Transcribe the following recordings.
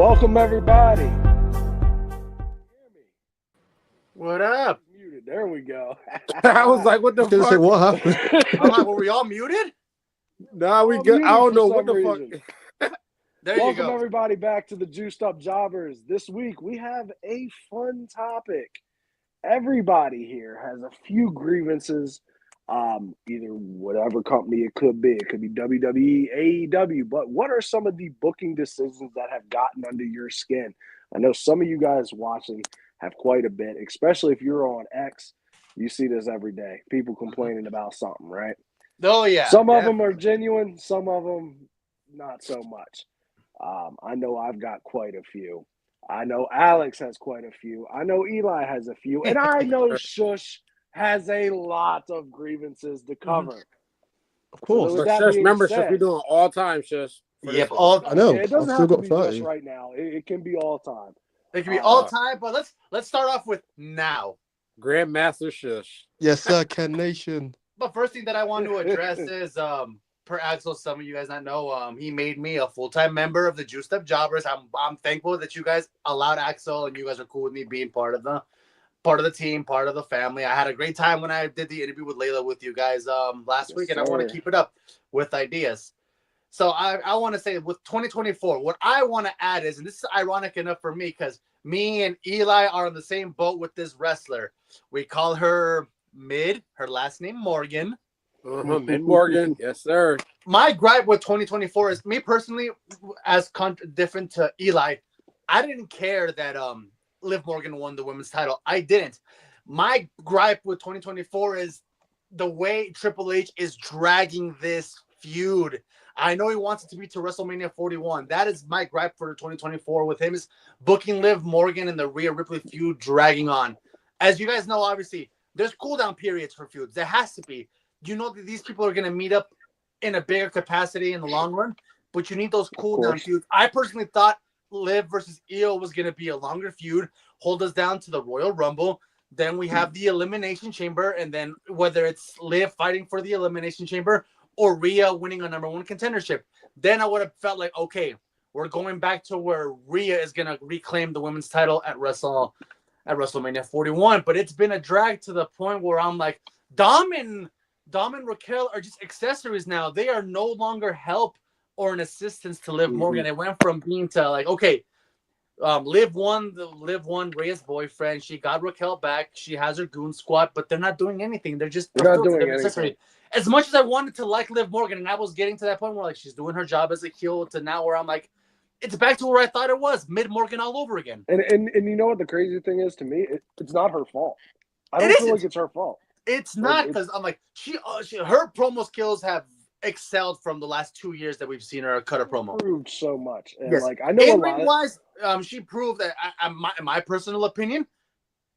Welcome everybody. What up? Muted. There we go. I was like, what the I was gonna fuck? say, what happened? I'm like, were we all muted? Nah, we All good. I muted don't for know some what the reason. fuck. There you Welcome go. everybody back to the Juiced Up Jobbers. This week we have a fun topic. Everybody here has a few grievances. Either whatever company it could be. It could be WWE, AEW. But what are some of the booking decisions that have gotten under your skin? I know some of you guys watching have quite a bit, especially if you're on X. You see this every day. People complaining about something, right? Oh yeah. Some of them are genuine. Some of them not so much. I know I've got quite a few. I know Alex has quite a few. I know Eli has a few. And I know Shush has a lot of grievances to cover. Of course. With that Shush, being remember, said- Shush, we doing all time, Shush. Yep. All I know. It doesn't I've have still to got be 30. just right now. It can be all time. it can be all time, but let's start off with now. Grandmaster Shush. Yes, sir, Ken Nation. But first thing that I want to address is per Axel, some of you guys not know, he made me a full-time member of the Juiced Up Jobbers. I'm thankful that you guys allowed Axel and you guys are cool with me being part of the team, part of the family. I had a great time when I did the interview with Layla with you guys last week, and I want to keep it up with ideas. So I want to say with 2024, what I want to add is, and this is ironic enough for me because me and Eli are on the same boat with this wrestler. We call her Mid, her last name Morgan. Mid Morgan, yes, sir. My gripe with 2024 is me personally, as different to Eli, I didn't care that Liv Morgan won the women's title. I didn't. My gripe with 2024 is the way Triple H is dragging this feud. I know he wants it to be to WrestleMania 41. That is my gripe for 2024 with him, is booking Liv Morgan and the Rhea Ripley feud dragging on. As you guys know, obviously, there's cooldown periods for feuds. There has to be. You know that these people are going to meet up in a bigger capacity in the long run, but you need those cooldown feuds. I personally thought Liv versus Io was going to be a longer feud, hold us down to the Royal Rumble. Then we have the Elimination Chamber, and then whether it's Liv fighting for the Elimination Chamber or Rhea winning a number one contendership, then I would have felt like, okay, we're going back to where Rhea is going to reclaim the women's title at WrestleMania 41. But it's been a drag to the point where I'm like, Dom and Raquel are just accessories now. They are no longer help or an assistance to Liv Morgan. It went from being to like, okay, Liv won Rhea's boyfriend. She got Raquel back. She has her goon squad, but they're not doing anything. They're not doing anything. As much as I wanted to like Liv Morgan, and I was getting to that point where like she's doing her job as a heel, to now where I'm like, it's back to where I thought it was, Mid Morgan all over again. And you know what the crazy thing is to me? It's not her fault. I don't feel like it's her fault. It's not, because I'm like, her promo skills have excelled from the last 2 years that we've seen her cut a promo. Proved so much, and yes. like I know in-ring wise, she proved that. In my personal opinion,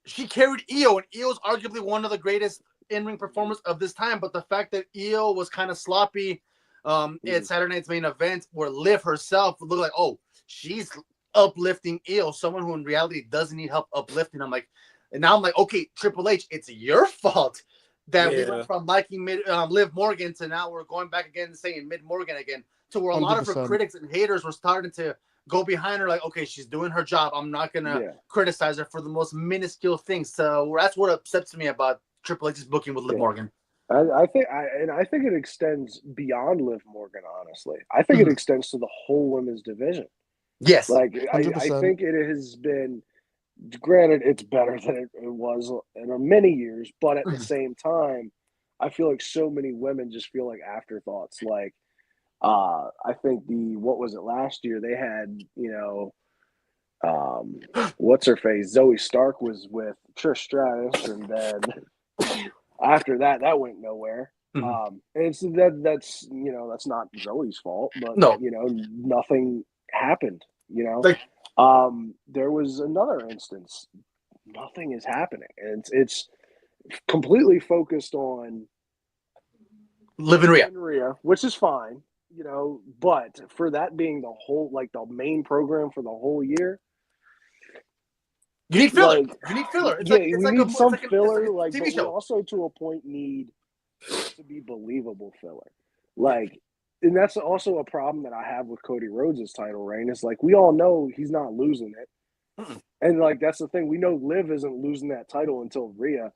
she carried Io, and Io's arguably one of the greatest in-ring performers of this time. But the fact that Io was kind of sloppy at Saturday Night's Main Event, where Liv herself looked like, oh, she's uplifting Io, someone who in reality doesn't need help uplifting. And now I'm like, okay, Triple H, it's your fault that we went from liking Liv Morgan to now we're going back again and saying Mid Morgan again, to where a lot of her critics and haters were starting to go behind her like, okay, she's doing her job. I'm not going to criticize her for the most minuscule things. So that's what upsets me about Triple H's booking with Liv Morgan. I think it extends beyond Liv Morgan, honestly. I think it extends to the whole women's division. Yes. Like, I think it has been, granted, it's better than it was in many years, but at the same time, I feel like so many women just feel like afterthoughts. Like, I think what was it last year? They had, what's her face? Zoe Stark was with Trish Stratus, and then after that went nowhere. And it's that's not Zoe's fault, but nothing happened. There was another instance. Nothing is happening, and it's completely focused on Liv and Rhea, which is fine, but for that being the whole, like, the main program for the whole year, you need filler. We need some filler, but we also to a point need to be believable filler. Like, and that's also a problem that I have with Cody Rhodes' title reign. It's like we all know he's not losing it. And like that's the thing. We know Liv isn't losing that title until Rhea,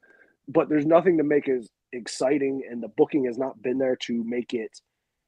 but there's nothing to make it exciting, and the booking has not been there to make it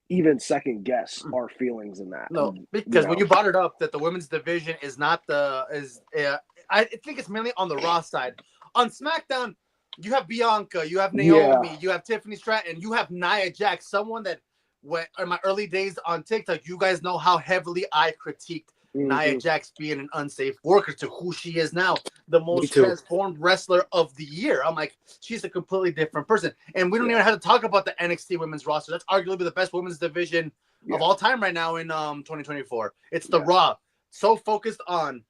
even second guess our feelings in that. No, And, because when you brought it up that the women's division is not I think it's mainly on the Raw side. On SmackDown, you have Bianca, you have Naomi, you have Tiffany Stratton, you have Nia Jax, someone that when in my early days on TikTok, you guys know how heavily I critiqued Nia Jax being an unsafe worker to who she is now, the most transformed wrestler of the year. I'm like, she's a completely different person. And we don't even have to talk about the NXT women's roster. That's arguably the best women's division of all time right now in 2024. It's the Raw. So focused on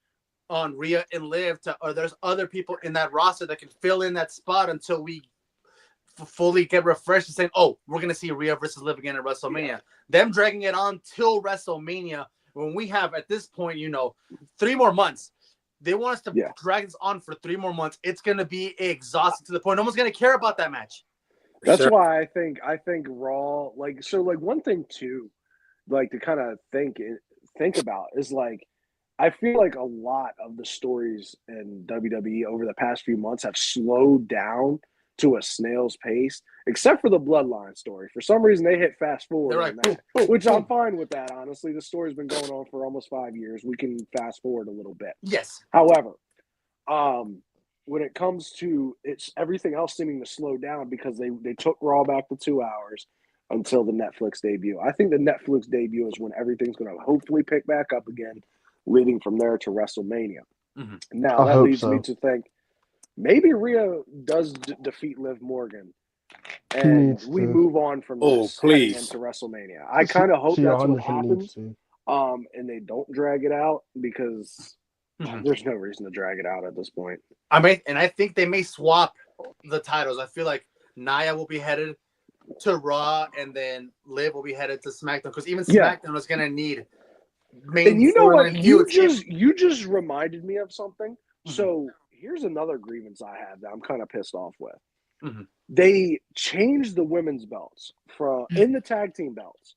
Rhea and Liv, or there's other people in that roster that can fill in that spot until we fully get refreshed and saying, oh, we're going to see Rhea versus Liv again at WrestleMania. Yeah. Them dragging it on till WrestleMania when we have, at this point, 3 more months. They want us to drag this on for 3 more months. It's going to be exhausting to the point no one's going to care about that match. That's why I think Raw, one thing too, like to kind of think about is like, I feel like a lot of the stories in WWE over the past few months have slowed down to a snail's pace, except for the Bloodline story. For some reason, they hit fast forward on that, which I'm fine with that, honestly. The story's been going on for almost 5 years. We can fast forward a little bit. Yes. However, when it comes to everything else seeming to slow down because they took Raw back to 2 hours until the Netflix debut. I think the Netflix debut is when everything's going to hopefully pick back up again, leading from there to WrestleMania. Mm-hmm. Now, that leads me to think maybe Rhea does defeat Liv Morgan, and we move on from this into WrestleMania. I kind of hope that's what happens, and they don't drag it out because there's no reason to drag it out at this point. I think they may swap the titles. I feel like Nia will be headed to Raw, and then Liv will be headed to SmackDown because even SmackDown is going to need. And you know what? You just reminded me of something. Mm-hmm. So here's another grievance I have that I'm kind of pissed off with. Mm-hmm. They changed the women's belts from in the tag team belts.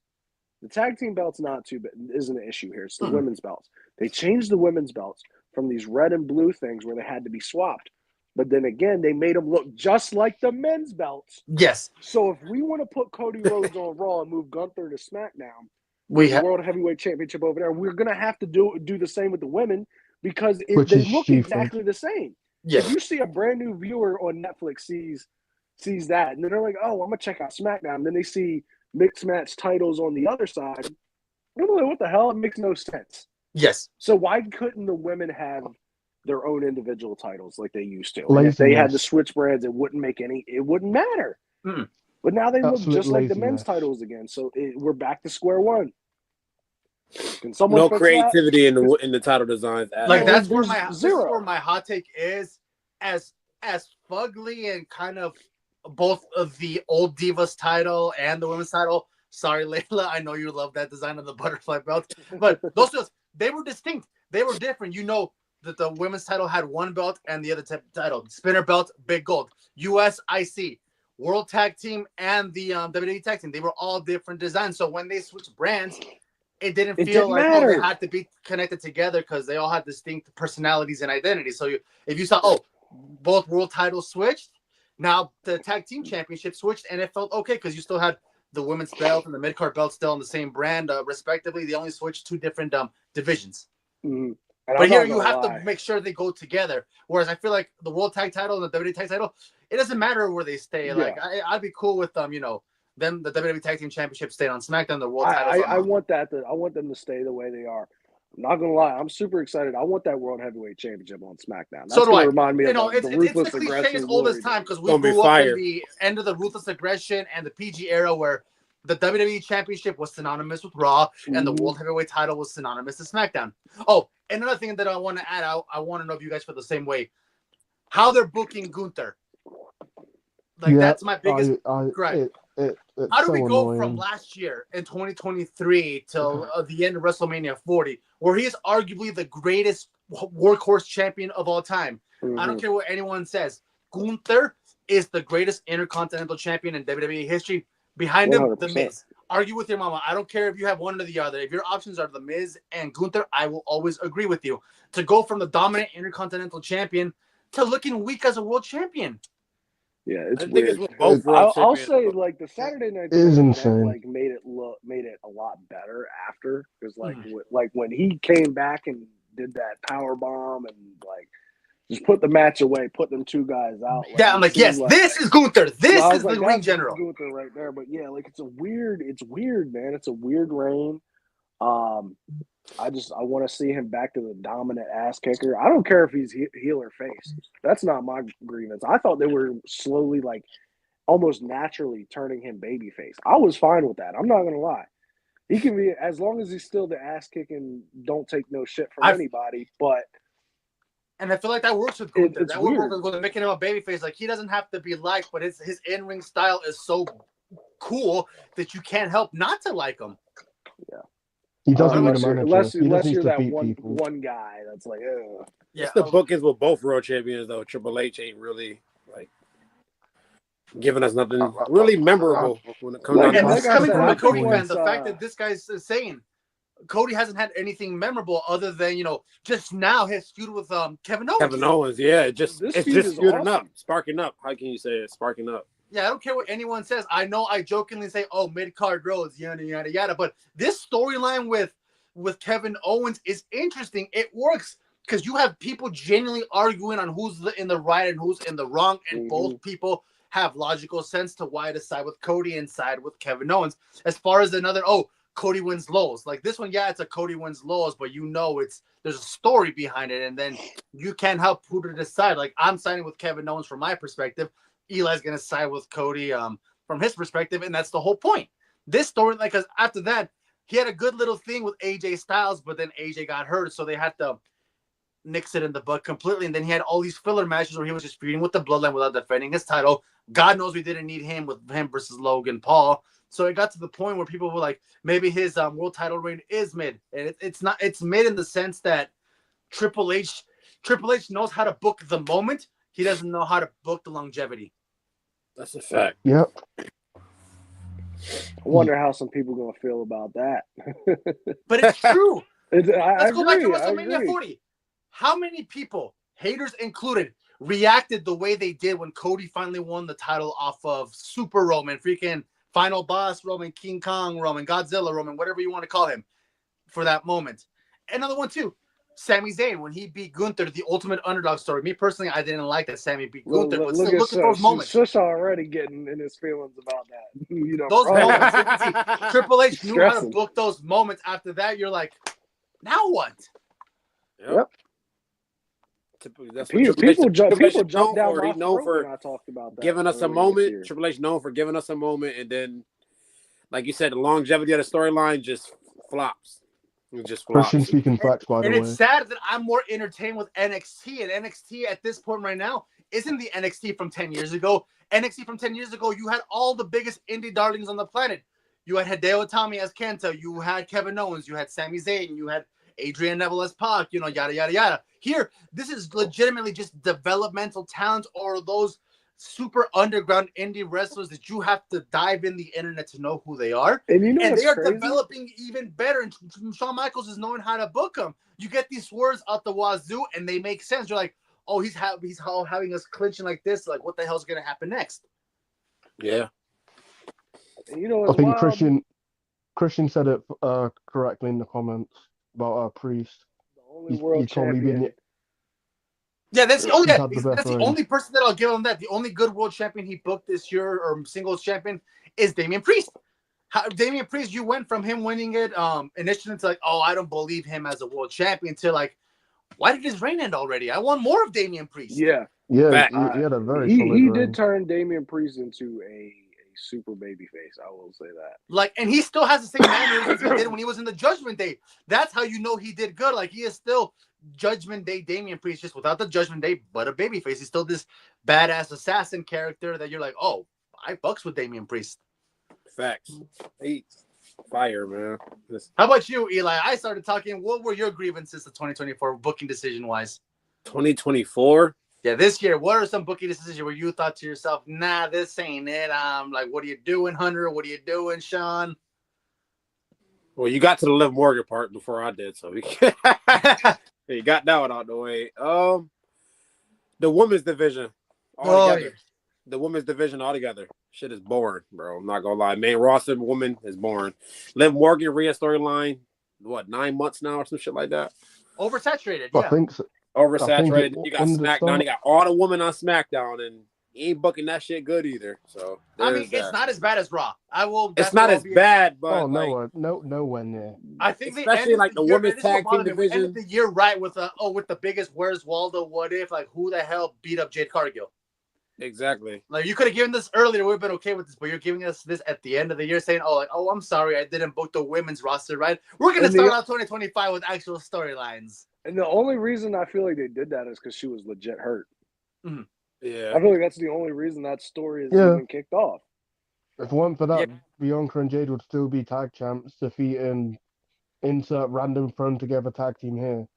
The tag team belts isn't an issue here. It's the women's belts. They changed the women's belts from these red and blue things where they had to be swapped. But then again, they made them look just like the men's belts. Yes. So if we want to put Cody Rhodes on Raw and move Gunther to SmackDown, the World Heavyweight Championship over there, we're going to have to do the same with the women because they look exactly the same. Yes. If you see a brand new viewer on Netflix sees that, and then they're like, oh, I'm going to check out SmackDown. And then they see mixed match titles on the other side. I'm like, what the hell? It makes no sense. Yes. So why couldn't the women have their own individual titles like they used to? And if they had to switch brands, it wouldn't matter. Mm. But now they look just like the men's titles again. So we're back to square one. Can someone no creativity in the title designs. Like that's where my hot take is. As fugly and kind of both of the old Divas title and the women's title. Sorry, Layla, I know you love that design of the butterfly belt, but those two, they were distinct. They were different. You know that the women's title had one belt and the other title, spinner belt, big gold, US IC. World Tag Team and the WWE Tag Team, they were all different designs. So when they switched brands, it didn't feel like they had to be connected together because they all had distinct personalities and identities. So if you saw, both world titles switched, now the Tag Team Championship switched, and it felt okay because you still had the women's belt and the mid-card belt still on the same brand, respectively. They only switched 2 different divisions. Mm-hmm. But here you have to make sure they go together. Whereas I feel like the World Tag Title and the WWE Tag Title, it doesn't matter where they stay. Like I'd be cool with them, them the WWE Tag Team Championship staying on SmackDown. The World Titles. I want that. I want them to stay the way they are. I'm not gonna lie. I'm super excited. I want that World Heavyweight Championship on SmackDown. That's so do I. Remind me of it's the cliche as old as time because we grew up in the end of the Ruthless Aggression and the PG era where the WWE Championship was synonymous with Raw and the World Heavyweight title was synonymous to SmackDown. Oh, another thing that I want to add out, I want to know if you guys feel the same way. How they're booking Gunther. That's my biggest gripe. How do we go from last year in 2023 till the end of WrestleMania 40, where he is arguably the greatest workhorse champion of all time? Mm-hmm. I don't care what anyone says. Gunther is the greatest intercontinental champion in WWE history. Behind him, 100%. The Miz. argue with your mama. I don't care if you have one or the other. If your options are The Miz and Gunther, I will always agree with you. To go from the dominant Intercontinental Champion to looking weak as a world champion. Yeah, it's I think weird. it's with both world I'll champions. say like the Saturday Night It is event, insane. like made it a lot better after, because like when he came back and did that power bomb and like just put the match away, put them two guys out. Yeah, I'm like, yes, this is Gunther. This I was is like, the ring that's general. Gunther right there. But yeah, like it's weird, man. It's a weird reign. I want to see him back to the dominant ass kicker. I don't care if he's heel or face. That's not my grievance. I thought they were slowly, like, almost naturally turning him babyface. I was fine with that. I'm not gonna lie. He can be, as long as he's still the ass kicking, don't take no shit from anybody. But and I feel like that works with Gunther. It's that weird. works with making him a babyface. Like, he doesn't have to be liked, but his in-ring style is so cool that you can't help not to like him. Yeah. He doesn't need a unless manager. He unless just needs you're to that beat one people. guy that's like, ugh. Yeah, It's the bookings with both world champions, though. Triple H ain't really, like, giving us nothing really memorable when it comes Like- down to And this is coming from a I Cody think fan. once, The fact that this guy's saying Cody hasn't had anything memorable other than, just now his feud with Kevin Owens. Kevin Owens. Yeah, it's This just feud is speeding up, awesome. sparking up. How can you say it? Sparking up. Yeah, I don't care what anyone says. I know I jokingly say, "Oh, mid-card Rhodes, yada yada yada," but this storyline with Kevin Owens is interesting. It works because you have people genuinely arguing on who's in the right and who's in the wrong, and both people have logical sense to why to side with Cody and side with Kevin Owens. As far as another, Cody wins Lowe's. Like this one, yeah, it's a Cody wins Lowe's, but there's a story behind it, and then you can't help who to decide. Like I'm siding with Kevin Owens from my perspective. Eli's gonna side with Cody from his perspective, and that's the whole point. This story, like, because after that, he had a good little thing with AJ Styles, but then AJ got hurt, so they had to nix it in the butt completely. And then he had all these filler matches where he was just feuding with the Bloodline without defending his title. God knows we didn't need him with him versus Logan Paul. So it got to the point where people were like, maybe his world title reign is mid, and it's not. It's mid in the sense that Triple H knows how to book the moment. He doesn't know how to book the longevity. That's a fact. Yep. I wonder how some people gonna feel about that. But it's true. Let's go back to I WrestleMania agree. 40. How many people, haters included, reacted the way they did when Cody finally won the title off of Super Roman, freaking Final Boss Roman, King Kong Roman, Godzilla Roman, whatever you want to call him, for that moment? Another one too, Sami Zayn when he beat Gunther, the ultimate underdog story. Me personally, I didn't like that Sami beat Gunther, but still look at those moments. Shush already getting in his feelings about that. Those bro. moments, Triple H knew how to Stressing. book those moments. After that, you're like, now what? Yep. Typically, that's what People, Triple H- people jump, Triple H people is jump known down for. my He's known throat for when I talked about that. giving us a earlier this moment. year. Triple H known for giving us a moment, and then, like you said, the longevity of the storyline just flops. It just flops. Christian speaking facts, by the And way. it's sad that I'm more entertained with NXT. And NXT at this point right now isn't the NXT from 10 years ago. NXT from 10 years ago, you had all the biggest indie darlings on the planet. You had Hideo Itami as Kenta. You had Kevin Owens. You had Sami Zayn. You had Adrian Neville as Pac. Yada, yada, yada. Here, this is legitimately just developmental talent or those super underground indie wrestlers that you have to dive in the internet to know who they are. And you know And what's they are crazy? developing even better. And Shawn Michaels is knowing how to book them. You get these swerves out the wazoo, and they make sense. You're like, oh, he's having us clinching like this. Like, what the hell's going to happen next? Yeah. And you know I what's think wild? Christian said it correctly in the comments about Priest. The only world totally champion. been Yeah, that's the only He's had the best that's the reign. only person that I'll give him that. The only good world champion he booked this year or singles champion is Damian Priest. Damian Priest, you went from him winning it initially to like, oh, I don't believe him as a world champion to like, why did his reign end already? I want more of Damian Priest. Yeah, Yeah, Fact. he had a very he solid he reign. did turn Damian Priest into a super baby face. I will say that. Like, and he still has the same mannerisms he did when he was in the Judgment Day. That's how you know he did good. Like, he is still Judgment Day Damian Priest, just without the Judgment Day, but a babyface. He's still this badass assassin character that you're like, oh, I bucks with Damian Priest. Facts. He's fire, man. How about you, Eli? I started talking. What were your grievances of 2024 booking decision wise? 2024. Yeah, this year, what are some booking decisions where you thought to yourself, nah, this ain't it? Like, what are you doing, Hunter? What are you doing, Sean? Well, you got to the Liv Morgan part before I did, so you got that one out the way. The women's division altogether. The women's division altogether. Shit is boring, bro. I'm not gonna lie. Main roster woman is boring. Liv Morgan Rhea storyline, 9 months now or some shit like that? Oversaturated, I yeah. think so. Oversaturated. You got in the SmackDown. start- You got all the women on SmackDown, and he ain't booking that shit good either. So I mean, it's not as bad as Raw. It's not as bad, but Oh like, nowhere near. I think especially like the women's tag team We ended division. the year right with the biggest Where's Waldo? What if? Like, who the hell beat up Jade Cargill? Exactly. Like, you could have given this earlier, we've been okay with this, but you're giving us this at the end of the year, saying, "Oh, I'm sorry, I didn't book the women's roster right." We're gonna start out 2025 with actual storylines. And the only reason I feel like they did that is because she was legit hurt. Mm-hmm. Yeah. I feel like that's the only reason that story is Yeah. even kicked off. If it weren't for that, Yeah. Bianca and Jade would still be tag champs, defeating insert random thrown together tag team here.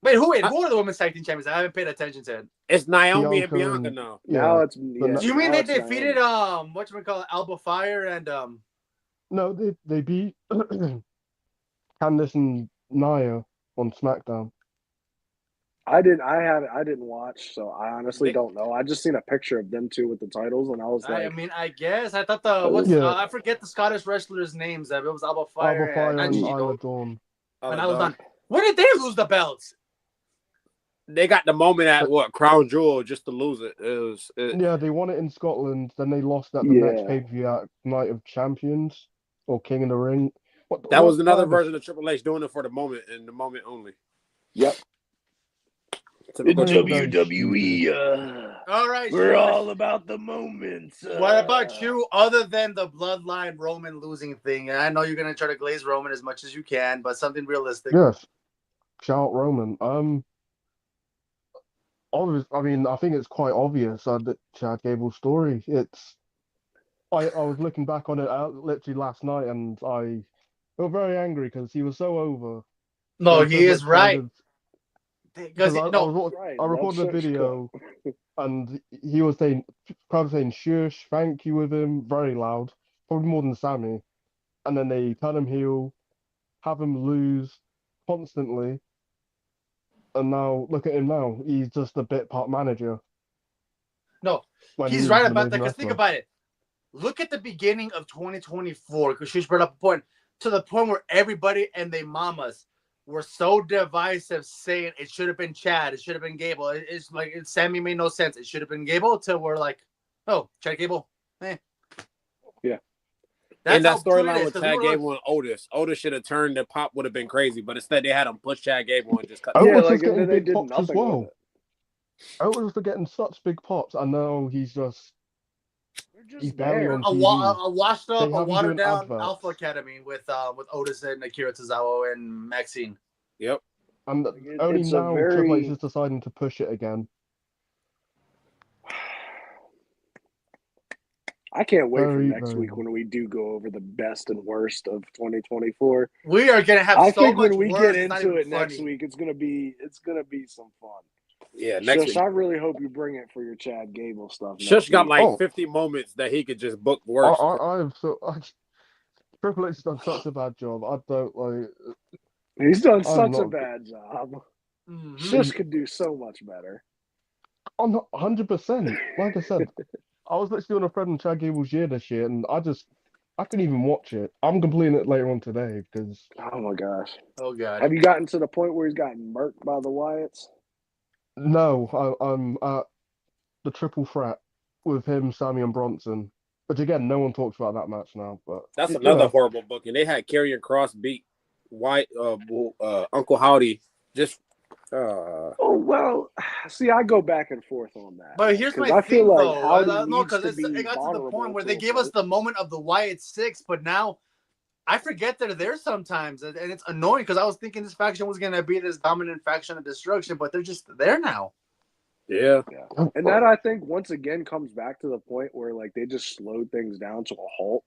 Wait, who are the women's tag team champions? I haven't paid attention to it. It's Naomi and Bianca Bianca and- now. Now Yeah. it's yeah, Do you mean now they it's defeated Naomi. whatchamacallit, Alba Fire and No, they beat Candice and Nia on SmackDown. I didn't watch, so I honestly They- don't know. I just seen a picture of them two with the titles, and I was like, I guess I thought I forget the Scottish wrestlers' names. It was Alba Fire, Alba Fire and and Shido. Isla Dawn. And I was done. When did they lose the belts? They got the moment at Crown Jewel just to lose it. Yeah, they won it in Scotland, then they lost at the next Yeah. pay-per-view at Night of Champions or King of the Ring. That was another why the- version of Triple H doing it for the moment and the moment only. "Yep, Typical the Very, Triple H. very WWE. All right, We're Seamus. all about the moments." What about you, other than the bloodline Roman losing thing? And I know you're gonna try to glaze Roman as much as you can, but something realistic. Yes. Shout out Roman. I mean, I think it's quite obvious that Chad Gable's story. I was looking back on it literally last night, and I felt very angry because he was so over. No, And he so is much right. kind Because of- Right, I recorded a let's video, and he was saying, crowd was saying "shush," "thank you" with him, very loud, probably more than Sammy. And then they turn him heel, have him lose constantly, and now look at him now. He's just a bit part manager. No, when he's he right was about the that. main Because think wrestler. about it. Look at the beginning of 2024. Because she's brought up a point to the point where everybody and their mamas were so divisive, saying it should have been Chad, it should have been Gable. It's like Sammy made no sense. It should have been Gable. Till we're like, oh, Chad Gable, Yeah. And that how true it storyline is, with 'cause Chad we were like, Gable and Otis. Otis should have turned and Pop would have been crazy, but instead they had him push Chad Gable and just cut. Oh, Yeah, Otis like was and then getting they big did pops as nothing well. with it. Otis was getting such big pops, and now he's They're just he's barely there. on a TV. washed They up, have a him watered doing down adverts. Alpha Academy with Otis and Akira Tozawa and Maxine. Yep. And Like, only it's a now Triple H very- is deciding to push it again. I can't wait for Very, next very week good. when we do go over the best and worst of 2024. We are gonna have I so think much when we worse, get it's not into even it next funny. week, it's gonna be some fun. Yeah, next Shush, week. I really hope you bring it for your Chad Gable stuff. Shush next got week. like Oh. 50 moments that he could just book worse. Triple H has done such a bad job. I don't like. He's done I'm such a not- bad job. Mhm. Shush could do so much better. I'm not 100%. Like I said, I was literally on a Fred and Chad Gable's year this year, and I couldn't even watch it. I'm completing it later on today because Oh my gosh. Oh god. Have you gotten to the point where he's gotten murked by the Wyatts? no, I'm at the triple threat with him, Sammy, and Bronson. Which again, no one talks about that match now. But That's you another know, horrible booking. They had Karrion Cross beat White Uncle Howdy. Just Oh well, see, I go back and forth on that. But here's 'Cause my I feel thing, like though. Howdy No, needs because to it be got to the vulnerable point where to they a gave us point. the moment of the Wyatt Six, but now I forget they're there sometimes, and it's annoying because I was thinking this faction was gonna be this dominant faction of destruction, but they're just there now. yeah. And that I think once again comes back to the point where like they just slowed things down to a halt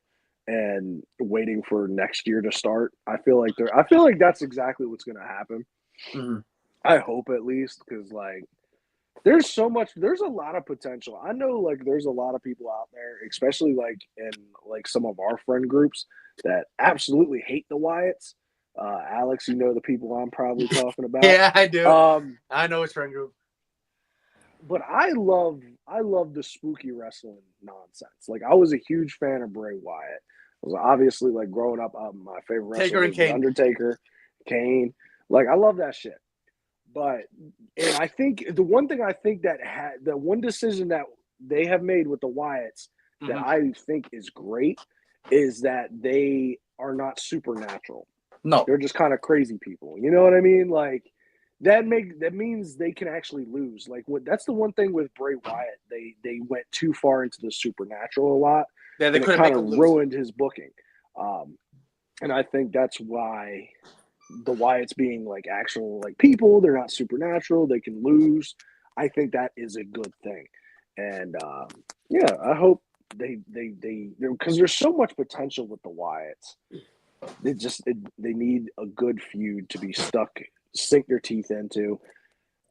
and waiting for next year to start. I feel like that's exactly what's gonna happen. Mhm. I hope at least because like there's there's a lot of potential. I know like there's a lot of people out there, especially like in like some of our friend groups that absolutely hate the Wyatts. Alex, you know the people I'm probably talking about. Yeah, I do. Um, I know his friend group. but I love the spooky wrestling nonsense. Like I was a huge fan of Bray Wyatt. I was obviously like growing up, my favorite wrestler Taker and was Kane. The Undertaker, Kane. Like I love that shit. But and I think the one thing I think that the one decision that they have made with the Wyatts that I think is great is that they are not supernatural. No. They're just kind of crazy people. You know what I mean? Like that means they can actually lose. Like that's the one thing with Bray Wyatt. They went too far into the supernatural a lot. Yeah, they and couldn't it kind make of him lose. ruined his booking. And I think that's why the Wyatts being like actual like people, they're not supernatural, they can lose. I think that is a good thing. And yeah, I hope they because there's so much potential with the Wyatts. They need a good feud to be sink their teeth into.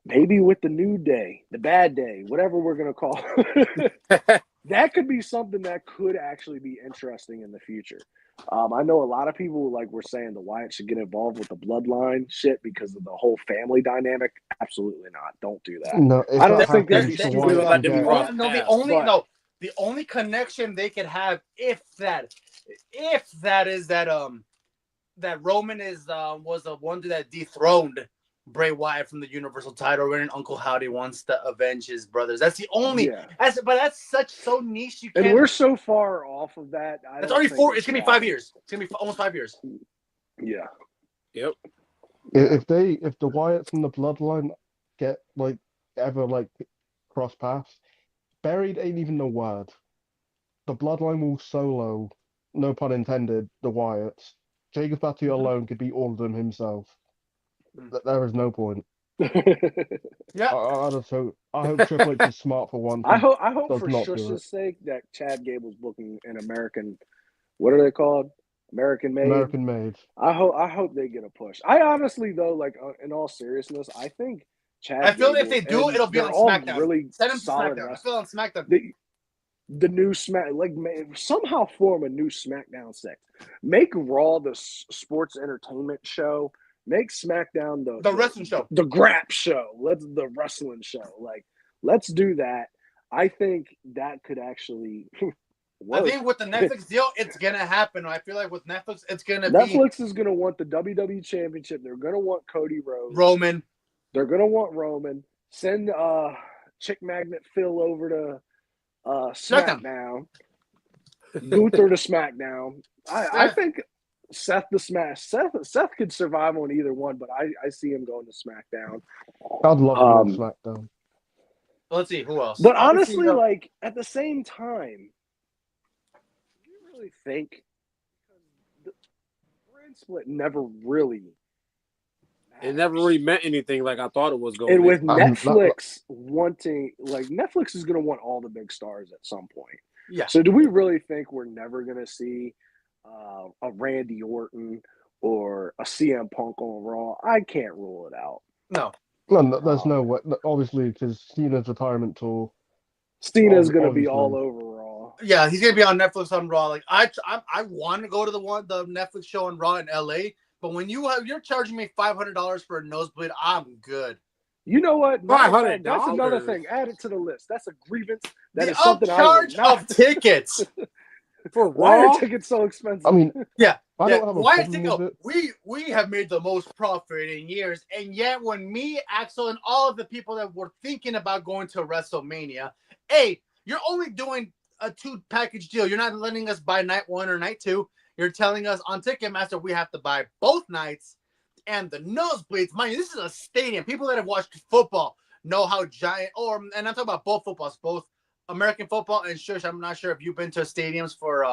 Maybe with the New Day, the Bad Day, whatever we're gonna call it. That could be something that could actually be interesting in the future. I know a lot of people like were saying the Wyatt should get involved with the bloodline shit because of the whole family dynamic. Absolutely not. Don't do that. No, if I don't that think happens, that'd be the stupid Wyatts enough will to get. do No, it. the only connection they could have if that is that Roman was the one that dethroned Bray Wyatt from the Universal title, and Uncle Howdy wants to avenge his brothers. That's the only. Yeah. But that's so niche. You can't. And we're so far off of that. It's already 4. It's gonna be 5 years. It's gonna be almost 5 years. Yeah. Yep. If the Wyatts and the bloodline get like ever like cross paths, buried ain't even the word. The bloodline will solo, no pun intended, the Wyatts. Jacob Fatu alone could beat all of them himself. There is no point. Yeah. I hope Triple H is smart for once. I hope does for not do Shush's it. sake that Chad Gable's booking an American. What are they called? American Made. American Made. I hope they get a push. I honestly though, like in all seriousness, I think Chad. I feel Gable, if they do, it'll be they're on all SmackDown. Really Send him to solid SmackDown. I wrestlers. feel on SmackDown. The new Smack, like somehow form a new SmackDown sect. Make Raw the sports entertainment show. Make SmackDown the wrestling show, the Grap show. The wrestling show. Like, let's do that. I think that could actually work. I think with the Netflix deal, it's gonna happen. I feel like with Netflix, it's gonna be Netflix is gonna want the WWE Championship. They're gonna want Cody Rhodes. Roman. They're gonna want Roman. Send Chick Magnet Phil over to SmackDown. Luther to SmackDown. I think Seth could survive on either one, but I see him going to SmackDown. I'd love him on SmackDown. Let's see who else. But honestly, like at the same time, do you really think the brand split never really? It never really meant anything like I thought it was going. And with Netflix wanting, like Netflix is going to want all the big stars at some point. Yeah. So do we really think we're never going to see a Randy Orton or a CM Punk on Raw? I can't rule it out. No. No, there's no way. Obviously, because Cena's retirement tour. Cena's going to be all over Raw. Yeah, he's going to be on Netflix on Raw. Like I want to go to the Netflix show on Raw in LA. But when you're charging me $500 for a nosebleed, I'm good. You know what? $500. That's another thing. Add it to the list. That's a grievance. That is something something upcharge of tickets. For why Raw? are tickets so expensive? I mean, yeah. I don't have a why problem with it. We have made the most profit in years, and yet when me, Axel, and all of the people that were thinking about going to WrestleMania, you're only doing a 2-package deal. You're not letting us buy night 1 or night 2. You're telling us on Ticketmaster we have to buy both nights and the nosebleeds. Mind you, this is a stadium. People that have watched football know how giant. And I'm talking about both footballs, both American football and shush. I'm not sure if you've been to stadiums for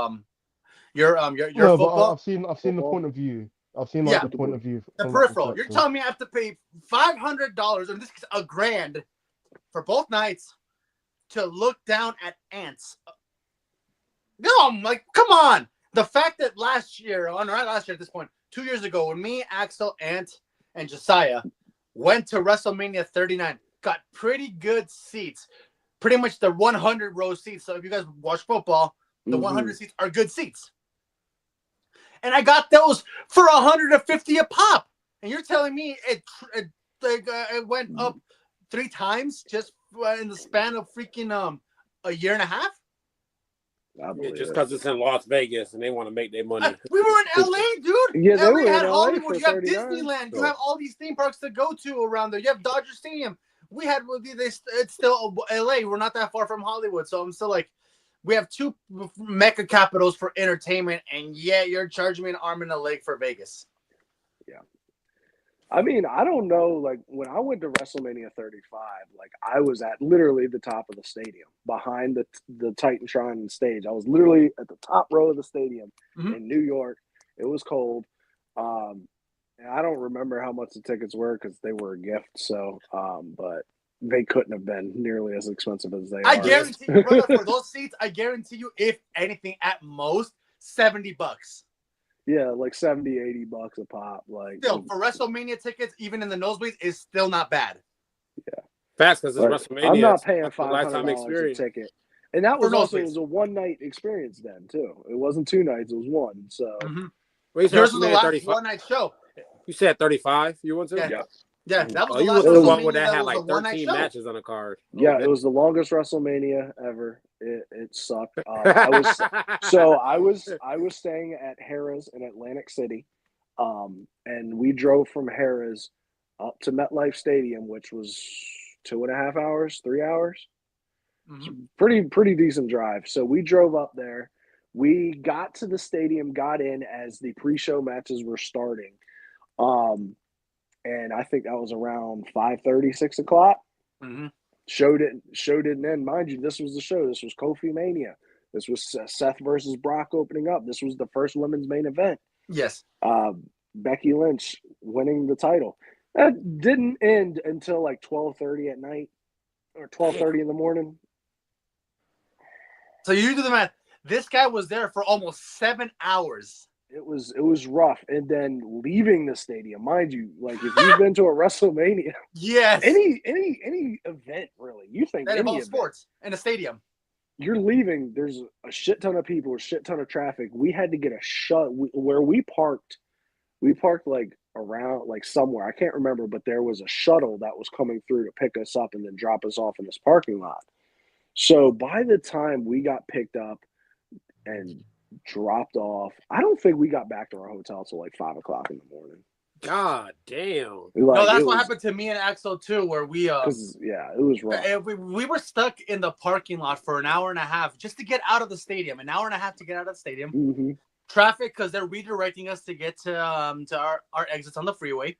your football. I've seen the point of view. I've seen the point of view. The peripheral. You're telling me I have to pay $500, or in this case, $1,000 for both nights to look down at ants. No, I'm like, come on. The fact that last year, not last year at this point, 2 years ago, when me, Axel, Ant, and Josiah went to WrestleMania 39, got pretty good seats. Pretty much the 100 row seats. So if you guys watch football, the 100 seats are good seats. And I got those for $150 a pop. And you're telling me it went up 3 times just in the span of freaking a year and a half? Yeah, just because it's in Las Vegas and they want to make their money. We were in LA, dude. Yeah, they were LA in had LA Hollywood. for You have 39. Disneyland. You have all these theme parks to go to around there. You have Dodger Stadium. We had it's still LA. We're not that far from Hollywood, so I'm still like, we have 2 mecca capitals for entertainment, and yet you're charging me an arm and a leg for Vegas. Yeah. I mean, I don't know. Like when I went to WrestleMania 35, like I was at literally the top of the stadium, behind the Titantron stage. I was literally at the top row of the stadium in New York. It was cold, and I don't remember how much the tickets were because they were a gift. So, but they couldn't have been nearly as expensive as they are. I guarantee you, brother, for those seats, I guarantee you, if anything, at most $70. Yeah, like $70-$80 a pop. Like Still, for WrestleMania tickets, even in the nosebleeds, is still not bad. Yeah, fast because it's WrestleMania. I'm not paying lifetime $500 experience. a ticket, and that was For also nosebleeds. it was a one-night experience then too. It wasn't 2 nights; it was one. So Well, you said yours was the WrestleMania last 35. one-night show. You said 35. You went to? Yeah. yeah, Yeah, that was Oh, the you last went to the one WrestleMania where they had was like a one-night 13 show. matches on the card. yeah, it was the longest WrestleMania ever. It sucked. I was staying at Harrah's in Atlantic City, and we drove from Harrah's up to MetLife Stadium, which was 2.5 hours, 3 hours. Pretty decent drive. So we drove up there. We got to the stadium, got in as the pre-show matches were starting. And I think that was around 5:30, 6 o'clock. Show didn't end. Mind you, this was the show. This was Kofi Mania. This was Seth versus Brock opening up. This was the first women's main event. Yes. Becky Lynch winning the title. That didn't end until like 12:30 at night or 12:30 in the morning. So you do the math. This guy was there for almost 7 hours. It was rough. And then leaving the stadium, mind you, like if you've been to a WrestleMania, yes, any event really, you think that any involves event, sports in a stadium. You're leaving. There's a shit ton of people, a shit ton of traffic. We had to get where we parked. We parked like around like somewhere. I can't remember, but there was a shuttle that was coming through to pick us up and then drop us off in this parking lot. So by the time we got picked up and dropped off, I don't think we got back to our hotel till like 5 o'clock in the morning. God damn. Like, no, that's what happened to me and Axel too, where we yeah, it was rough. we were stuck in the parking lot for an hour and a half just to get out of the stadium. An hour and a half to get out of the stadium. Traffic because they're redirecting us to get to our exits on the freeway.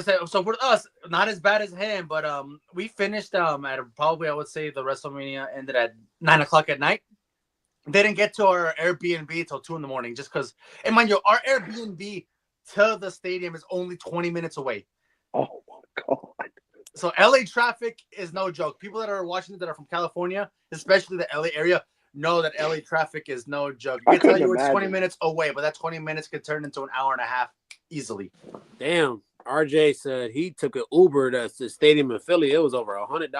So for us, not as bad as him, but we finished at probably, I would say the WrestleMania ended at 9 o'clock at night. They didn't get to our Airbnb till 2 in the morning, just because. And mind you, our Airbnb to the stadium is only 20 minutes away. Oh my god! So LA traffic is no joke. People that are watching it that are from California, especially the LA area, know that LA traffic is no joke. You can tell you it's 20 minutes away, but that 20 minutes could turn into an hour and a half easily. Damn. RJ said he took an Uber to the stadium in Philly. It was over $100.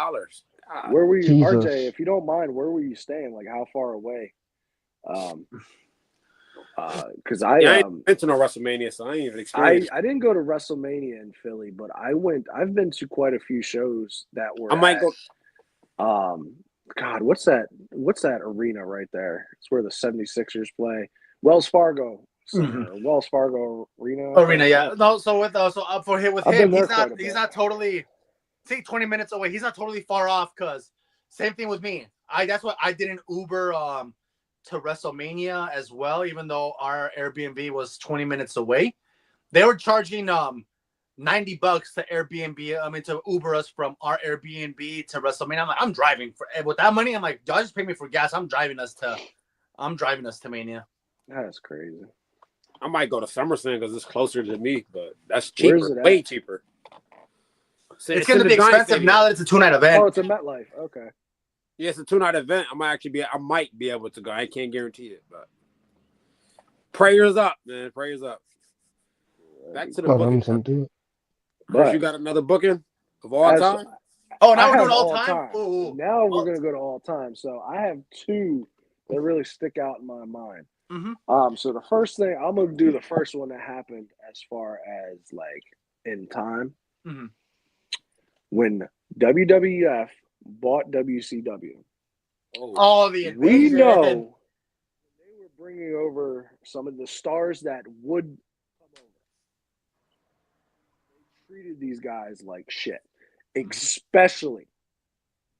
Where were you, Jesus. RJ? If you don't mind, where were you staying? Like how far away? Because I ain't been to no WrestleMania, so I ain't even experienced. I didn't go to WrestleMania in Philly, but I've been to quite a few shows that were. I might go. God, what's that arena right there? It's where the 76ers play. Wells Fargo Center, Wells Fargo Arena. Yeah. No, so for him, I've been there he's not totally. See, 20 minutes away. He's not totally far off. Cause same thing with me. That's what I did an Uber to WrestleMania as well. Even though our Airbnb was 20 minutes away, they were charging $90 to Airbnb. I mean, to Uber us from our Airbnb to WrestleMania. I'm like, I'm driving with that money. I'm like, y'all just pay me for gas. I'm driving us to Mania. That's crazy. I might go to SummerSlam because it's closer to me, but that's cheaper, way cheaper. It's going to be expensive now that it's a 2-night event. Oh, it's a MetLife. Okay. Yeah, it's a 2-night event. I might be able to go. I can't guarantee it, but prayers up, man. Prayers up. Back to the booking. Do it. Chris, you got another booking? Of all time? Oh, I now we're have doing all time. Ooh. Now we're gonna go to all time. So I have two that really stick out in my mind. Mm-hmm. So the first thing I'm gonna do, the first one that happened as far as like in time, Mm-hmm. when WWF bought WCW. Oh, the We invasion. know they were bringing over some of the stars that would come over. They treated these guys like shit, especially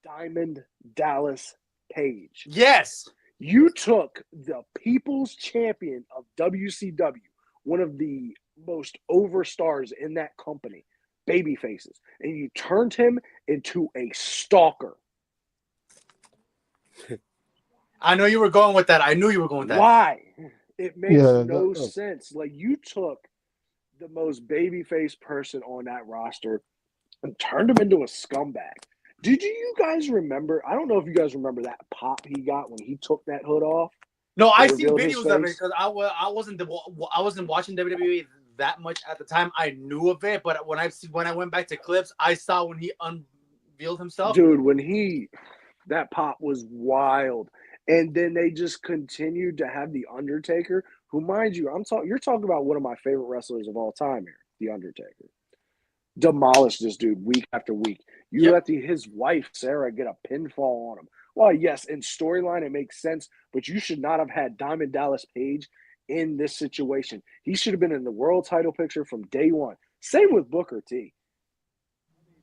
Diamond Dallas Page. Yes. You took the people's champion of WCW, one of the most over stars in that company, baby faces, and you turned him into a stalker. I know you were going with that. I knew you were going with that. Why? It makes Yeah, no that- sense. Like, you took the most babyface person on that roster and turned him into a scumbag. Did you guys remember? I don't know if you guys remember that pop he got when he took that hood off. No, I They seen revealed his videos of it face? because I wasn't watching WWE that much at the time. I knew of it, but when I went back to clips, I saw when he unveiled himself. Dude, that pop was wild. And then they just continued to have The Undertaker, who, mind you, you're talking about one of my favorite wrestlers of all time here, The Undertaker. Demolished this dude week after week. You let his wife, Sarah, get a pinfall on him. Well, yes, in storyline, it makes sense, but you should not have had Diamond Dallas Page in this situation. He should have been in the world title picture from day one. Same with Booker T.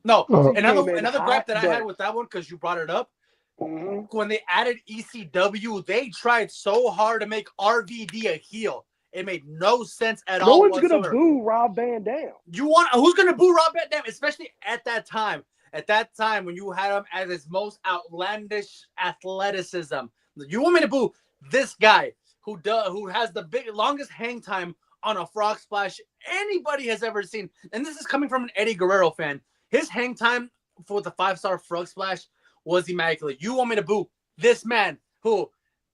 No, Oh. another gripe that I had but- with that one, because you brought it up, Mhm. when they added ECW, they tried so hard to make RVD a heel. It made no sense at all. No one's going whatsoever. to boo Rob Van Dam. Who's gonna boo Rob Van Dam, especially at that time? At that time, when you had him at his most outlandish athleticism, you want me to boo this guy who has the longest hang time on a frog splash anybody has ever seen? And this is coming from an Eddie Guerrero fan. His hang time for the 5-star frog splash was immaculate. You want me to boo this man who,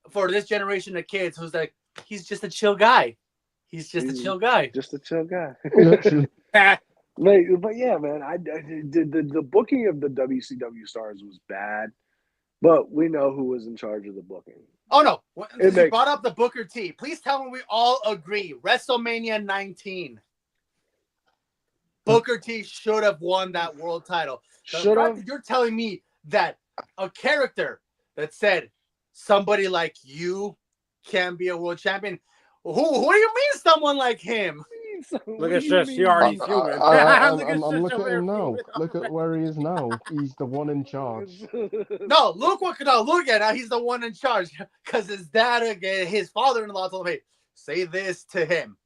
for this generation of kids, who's like, he's just a chill guy. He's just a chill guy. Just a chill guy. Literally. But yeah, man, the booking of the WCW stars was bad, but we know who was in charge of the booking. Oh no! Since you makes- brought up the Booker T, please tell me we all agree. WrestleMania 19. Booker T should have won that world title. The Should fact have. that you're telling me that a character that said somebody like you can be a world champion. Who do you mean someone like him? Look at Shush. She already fuming. Look I'm at Shush looking over at him there now. fuming. Look at where he is now. He's the one in charge. No, look at now. He's the one in charge because his dad, his father-in-law told him, "Hey, say this to him."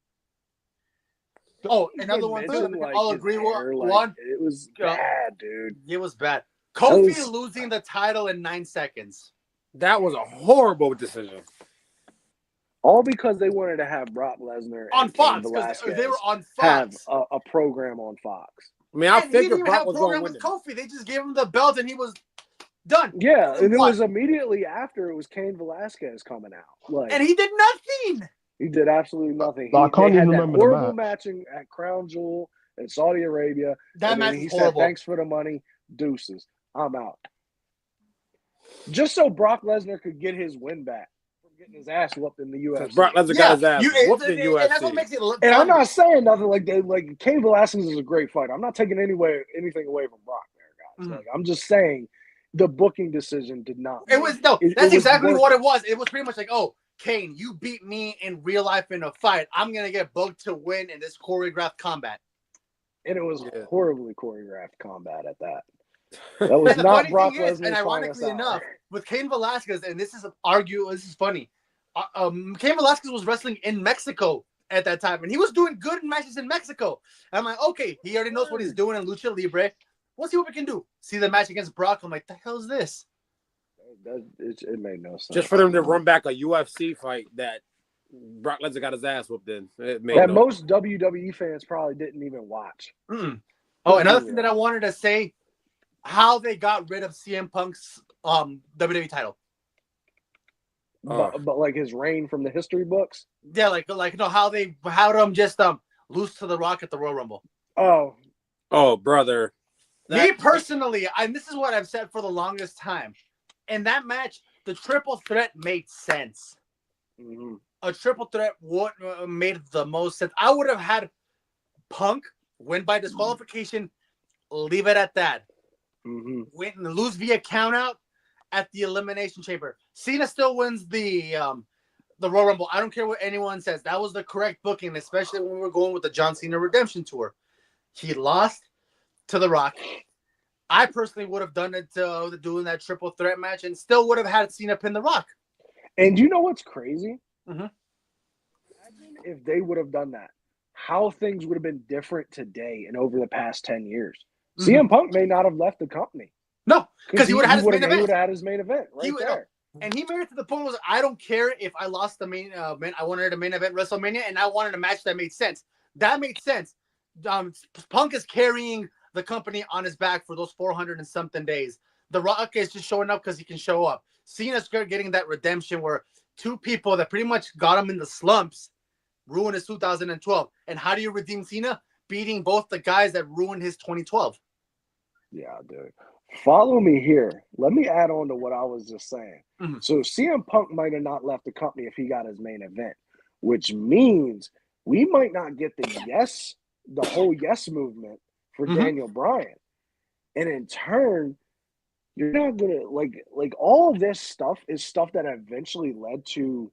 Oh, another one too. Mentioned, We like, all his agree hair, like, one. It was bad, dude. It was bad. Kofi was- losing the title in 9 seconds. That was a horrible decision. All because they wanted to have Brock Lesnar On and Fox, Cain because Velasquez they were on have Fox. a program on Fox. I mean, I And he didn't figured even Brock have a was going program to with win. Kofi. They just gave him the belt and he was done. Yeah, and it What? was immediately after it was Cain Velasquez coming out. Like, And he did nothing. he did absolutely nothing. I They can't had even that remember the horrible match. match at Crown Jewel in Saudi Arabia. That and then match he is said, horrible. "Thanks for the money, deuces. I'm out." Just so Brock Lesnar could get his win back from getting his ass whooped in the UFC. Because Brock Lesnar got his ass whooped in And that's what makes UFC. it look And I'm funny. not saying nothing like Cain Velasquez is a great fighter. I'm not taking anything away from Brock there, guys. Mhm. Like, I'm just saying the booking decision did not. It was no. It- That's it was exactly worth what it. it was. It was pretty much like, oh, Kane, you beat me in real life in a fight. I'm gonna get booked to win in this choreographed combat. And it was Yeah. horribly choreographed combat at that. That was And the not funny Brock thing is, Lesnar's and finest ironically hour. enough, with Cain Velasquez, and this is funny. Cain Velasquez was wrestling in Mexico at that time, and he was doing good in matches in Mexico. And I'm like, okay, he already knows what he's doing in Lucha Libre. Let's see what we can do. See the match against Brock. I'm like, the hell is this? It made no sense. Just for them to run back a UFC fight that Brock Lesnar got his ass whooped in. It made that no most WWE fans probably didn't even watch. Mm-mm. Oh, another thing that I wanted to say, how they got rid of CM Punk's WWE title. But like his reign from the history books. Yeah, like how they had him just lose to the Rock at the Royal Rumble. Oh, Oh, brother. Me personally, and this is what I've said for the longest time. In that match, the triple threat made sense. Mm-hmm. A triple threat would made the most sense. I would have had Punk win by disqualification, leave it at that. Mm-hmm. Win and lose via countout at the Elimination Chamber. Cena still wins the Royal Rumble. I don't care what anyone says. That was the correct booking, especially when we were going with the John Cena Redemption Tour. He lost to The Rock. I personally would have done it doing that triple threat match and still would have had Cena pin The Rock. And you know what's crazy? Mm-hmm. Imagine if they would have done that. How things would have been different today and over the past 10 years. Mm-hmm. CM Punk may not have left the company. No, because he would have had his main event. He would have had his main event there. And he made it to the point was I don't care if I lost the main event. I wanted a main event WrestleMania, and I wanted a match that made sense. That made sense. Punk is carrying the company on his back for those 400 and something days. The Rock is just showing up because he can show up. Cena's getting that redemption where two people that pretty much got him in the slumps ruined his 2012. And how do you redeem Cena? Beating both the guys that ruined his 2012. Yeah, dude. Follow me here. Let me add on to what I was just saying. Mm-hmm. So CM Punk might have not left the company if he got his main event, which means we might not get the whole yes movement for Daniel Bryan. And in turn, you're not gonna like all of this stuff is stuff that eventually led to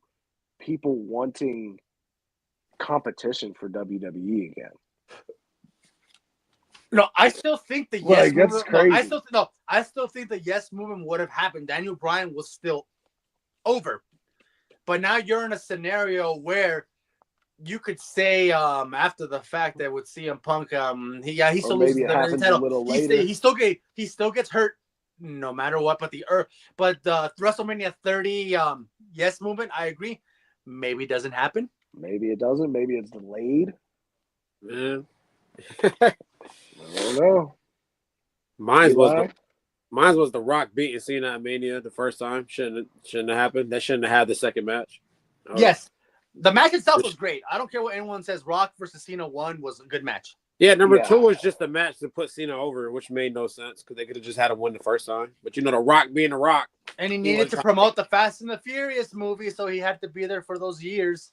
people wanting competition for WWE again. No, I still think the yes movement. Crazy. I still think the yes movement would have happened. Daniel Bryan was still over, but now you're in a scenario where you could say after the fact that with CM Punk, he still loses the title. A little later. He still gets hurt no matter what. But the WrestleMania 30 yes movement, I agree. Maybe it doesn't happen. Maybe it doesn't. Maybe it's delayed. Man. I don't know. Mine was the Rock beating Cena at Mania the first time. Shouldn't have happened. That shouldn't have had the second match. Yes. The match itself was great. I don't care what anyone says. Rock versus Cena 1 was a good match. Yeah, number 2 was just a match to put Cena over, which made no sense because they could have just had him win the first time. But the Rock being the Rock. And he needed to promote the Fast and the Furious movie, so he had to be there for those years.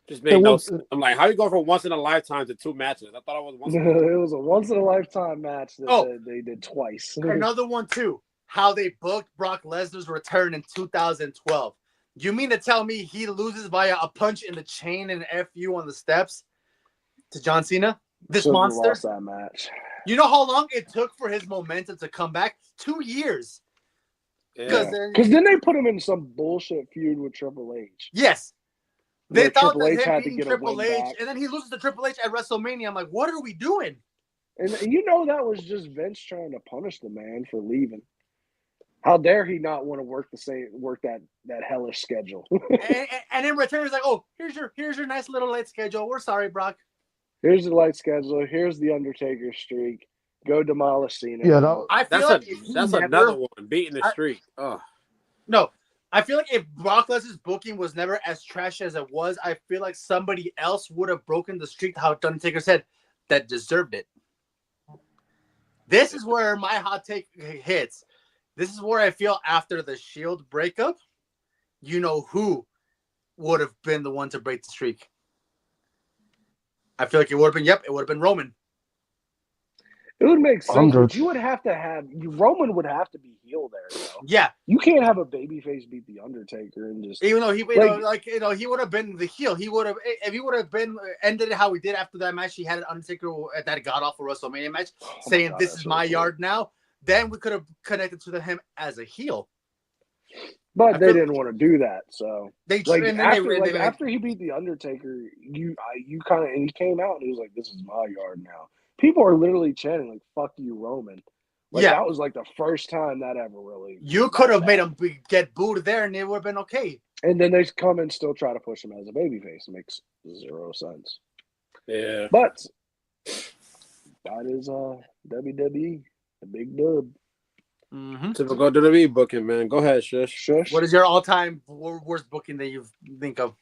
Just made no sense. I'm like, how you go from once in a lifetime to 2 matches? I thought it was once. It was a once in a lifetime match that they did twice. Another one too. How they booked Brock Lesnar's return in 2012. You mean to tell me he loses via a punch in the chain and FU on the steps to John Cena? This monster lost that match. You know how long it took for his momentum to come back? 2 years. Because then they put him in some bullshit feud with Triple H. Yes. They thought Triple H that him had to beating get Triple a H, win back. and then he loses to Triple H at WrestleMania. I'm like, what are we doing? And that was just Vince trying to punish the man for leaving. How dare he not want to work that hellish schedule? and in return, he's like, "Oh, here's your nice little late schedule. We're sorry, Brock. Here's the light schedule. Here's the Undertaker streak. Go demolish Cena." Yeah, that's another one beating the streak. Oh no, I feel like if Brock Lesnar's booking was never as trash as it was, I feel like somebody else would have broken the streak. How Undertaker said that deserved it. This is where my hot take hits. This is where I feel after the Shield breakup, who would have been the one to break the streak. I feel like it would have been Roman. It would make sense. But you would have to Roman would have to be heel there. Yeah, you can't have a babyface beat the Undertaker and just even though he would have been the heel. He would have if he would have been ended it how he did after that match. He had an Undertaker at that god awful WrestleMania match, saying this is my yard now. Then we could have connected to him as a heel. But they didn't want to do that, so after he beat the Undertaker, you kind of and he came out and he was like, "This is my yard now." People are literally chanting like "Fuck you, Roman." That was like the first time that ever really. You could have made him get booed there, and it would have been okay. And then they come and still try to push him as a babyface. It makes zero sense. Yeah, but that is WWE. The big dub. Mm-hmm. Typical WWE booking, man. Go ahead, Shush. What is your all-time worst booking that you think of?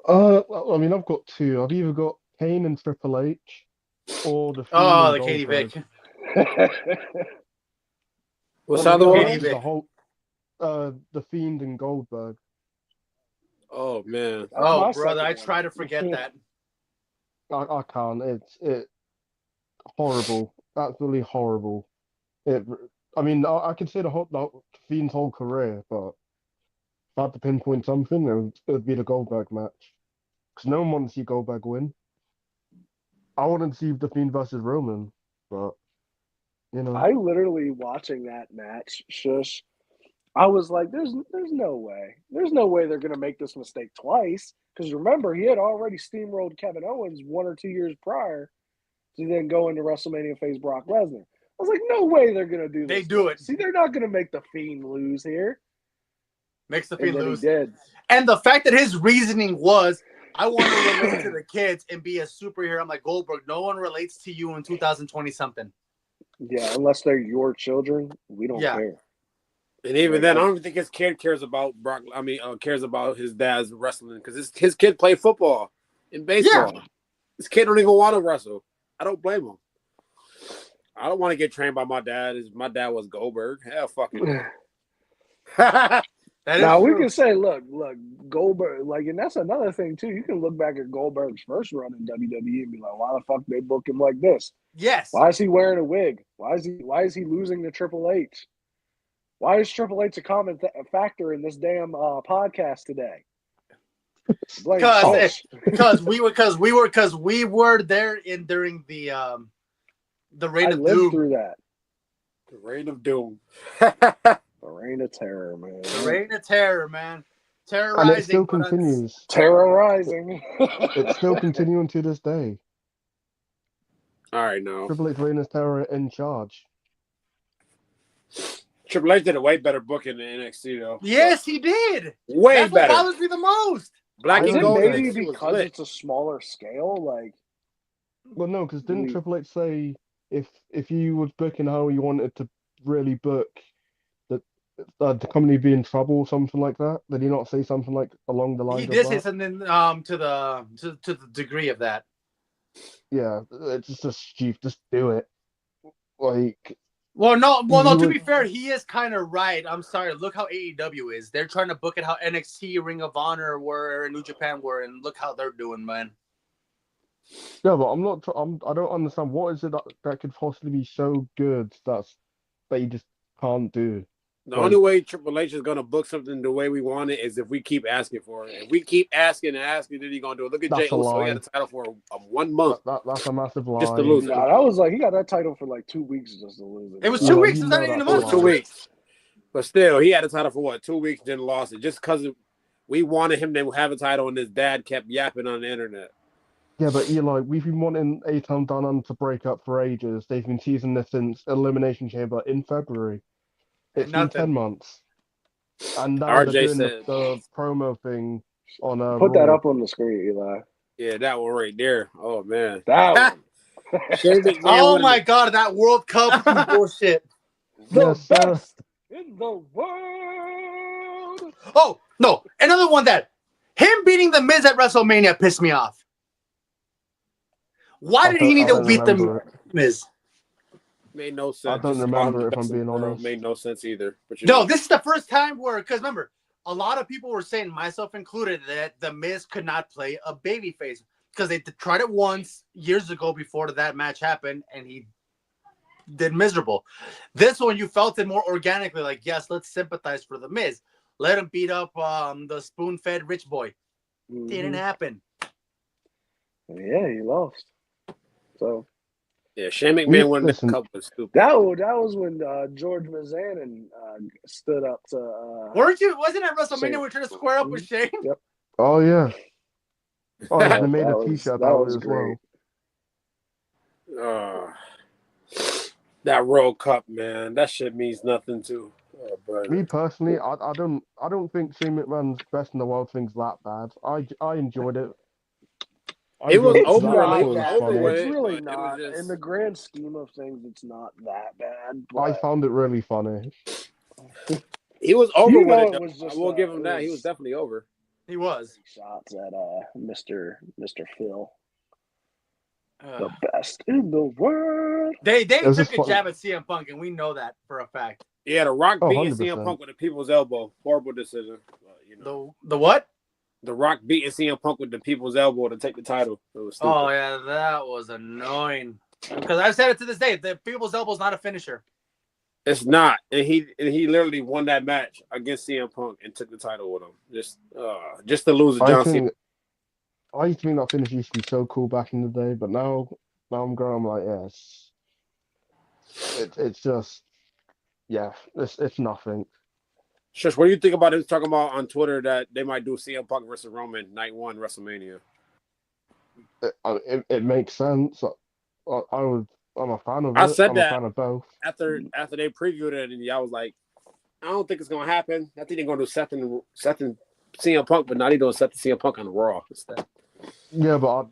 I mean, I've got 2. I've either got Kane and Triple H, or the Katie Vick. What's Well, the other no, one? Katie it's Vick. the whole, the Fiend and Goldberg. Oh man, That's my Oh, brother, I second try one. to forget that. I can't. It's horrible. Absolutely horrible. I mean, I could say the Fiend's whole career, but if I had to pinpoint something, it would be the Goldberg match. Because no one wants to see Goldberg win. I wanted to see the Fiend versus Roman, but I literally watching that match, shush. I was like, there's no way. There's no way they're gonna make this mistake twice. Because remember, he had already steamrolled Kevin Owens 1 or 2 years prior to then go into WrestleMania and face Brock Lesnar. I was like, no way they're gonna do this. They do it. See, they're not gonna make the Fiend lose here. Makes the And Fiend then lose. he did. And the fact that his reasoning was, I want to relate to the kids and be a superhero. I'm like, Goldberg, no one relates to you in 2020 something. Yeah, unless they're your children, we don't Yeah. care. and even then, I don't think his kid cares about Brock. I mean, cares about his dad's wrestling because his kid play football and baseball. Yeah. His kid don't even want to wrestle. I don't blame him. I don't want to get trained by my dad. My dad was Goldberg. Hell, fucking. That is Now we true. can say, look, Goldberg, like, and that's another thing too. You can look back at Goldberg's first run in WWE and be like, why the fuck they book him like this? Yes. Why is he wearing a wig? Why is he losing to Triple H? Why is Triple H a common factor in this damn podcast today? Blame Because we were there during the reign I of lived doom. through that. The reign of doom. The reign of terror, man. The reign of terror, man. and Terrorizing. it still but continues. Terrorizing. It's still continuing to this day. All right, now Triple H Reign as Terror in charge. Triple H did a way better booking than NXT though. Yes, he did. Way That's better. what bothers me the most. Black Is and it gold maybe NXT was because lit. it's a smaller scale? Like, Well, no, because didn't We- Triple H say if you was booking how you wanted to really book that the company be in trouble or something like that? Did he not say something like along the lines He of did say that? something to the degree of that. Yeah, it's just stupid. Just do it. Like, Well, no. You To would- be fair, he is kind of right. I'm sorry. Look how AEW is. They're trying to book it how NXT, Ring of Honor were, and New Japan were, and look how they're doing, man. yeah, but I don't understand what is it that could possibly be so good that you just can't do. The only way Triple H is gonna book something the way we want it is if we keep asking for it. If we keep asking and asking, then he's gonna do it. Look at That's Jay a Uso. He lie. had the title for 1 month. That's a massive lie. Just to lose it. nah, that was like he got that title for like 2 weeks just to lose it. It was No, 2 weeks. you It's not know even a that's a month. It was lie. 2 weeks. But still, he had a title for what, 2 weeks, then lost it. Just because we wanted him to have a title and his dad kept yapping on the internet. Yeah, but Eli, we've been wanting A-Town Down Under to break up for ages. They've been teasing this since Elimination Chamber in February. It's been Nothing. 10 months. And now RJ they're doing said- the promo thing on Put that Raw. up on the screen, Eli. Yeah, that one right there. Oh, man. That one. Shane McMahon Oh winning my God, that World Cup bullshit. The Yes, sir. best in the world. Oh no, another one that him beating the Miz at WrestleMania pissed me off. Why did he need to beat the Miz? Made no sense. I don't Just remember calling it, if I'm the best being in the world honest. Made no sense either. But No, this is the first time where, because remember, a lot of people were saying, myself included, that the Miz could not play a babyface because they tried it once years ago before that match happened, and he did miserable. This one, you felt it more organically, like, yes, let's sympathize for the Miz. Let him beat up the spoon-fed rich boy. Didn't happen. Yeah, he lost. So yeah, Shane McMahon winning the Listen. cup was stupid. that was when George Mazanin stood up to. Wasn't it at WrestleMania Shane. we were trying to square up with Shane? Oh, yeah. Oh, yeah, they made That a was- t-shirt that about was it as well. great. That World Cup, man, that shit means nothing too. Oh, brother. Me personally, I don't think Shane McMahon's best in the world thing's that bad. I enjoyed it. I It was enjoyed It's that. over. not It was that over bad. with It's it, really but it was not. just- In the grand scheme of things, it's not that bad. I But found it really funny. He was over You with know it. it Though. was I just, will give him it that. He was- was definitely over. He was. shots at Mr. Phil. The best in the world. They was took just a fun. jab at CM Punk, and we know that for a fact. Yeah, The Rock Oh, beating CM 100%. Punk with the people's elbow. Horrible decision. You know, The what? The Rock beating CM Punk with the people's elbow to take the title. It was stupid. Oh yeah, that was annoying. Because I've said it to this day, the people's elbow is not a finisher. It's not, and he literally won that match against CM Punk and took the title with him. Just to lose to I John Cena. think I used to think that finish used to be so cool back in the day, but now I'm growing. I'm like, yes, it's just, yeah, it's nothing. Shush, what do you think about him talking about on Twitter that they might do CM Punk versus Roman night 1 WrestleMania? It makes sense. I'm a fan of it. I said I'm that a fan of both. after they previewed it, and I was like, I don't think it's gonna happen. I think they're gonna do Seth and CM Punk, but not even doing Seth and CM Punk on Raw instead. Yeah, but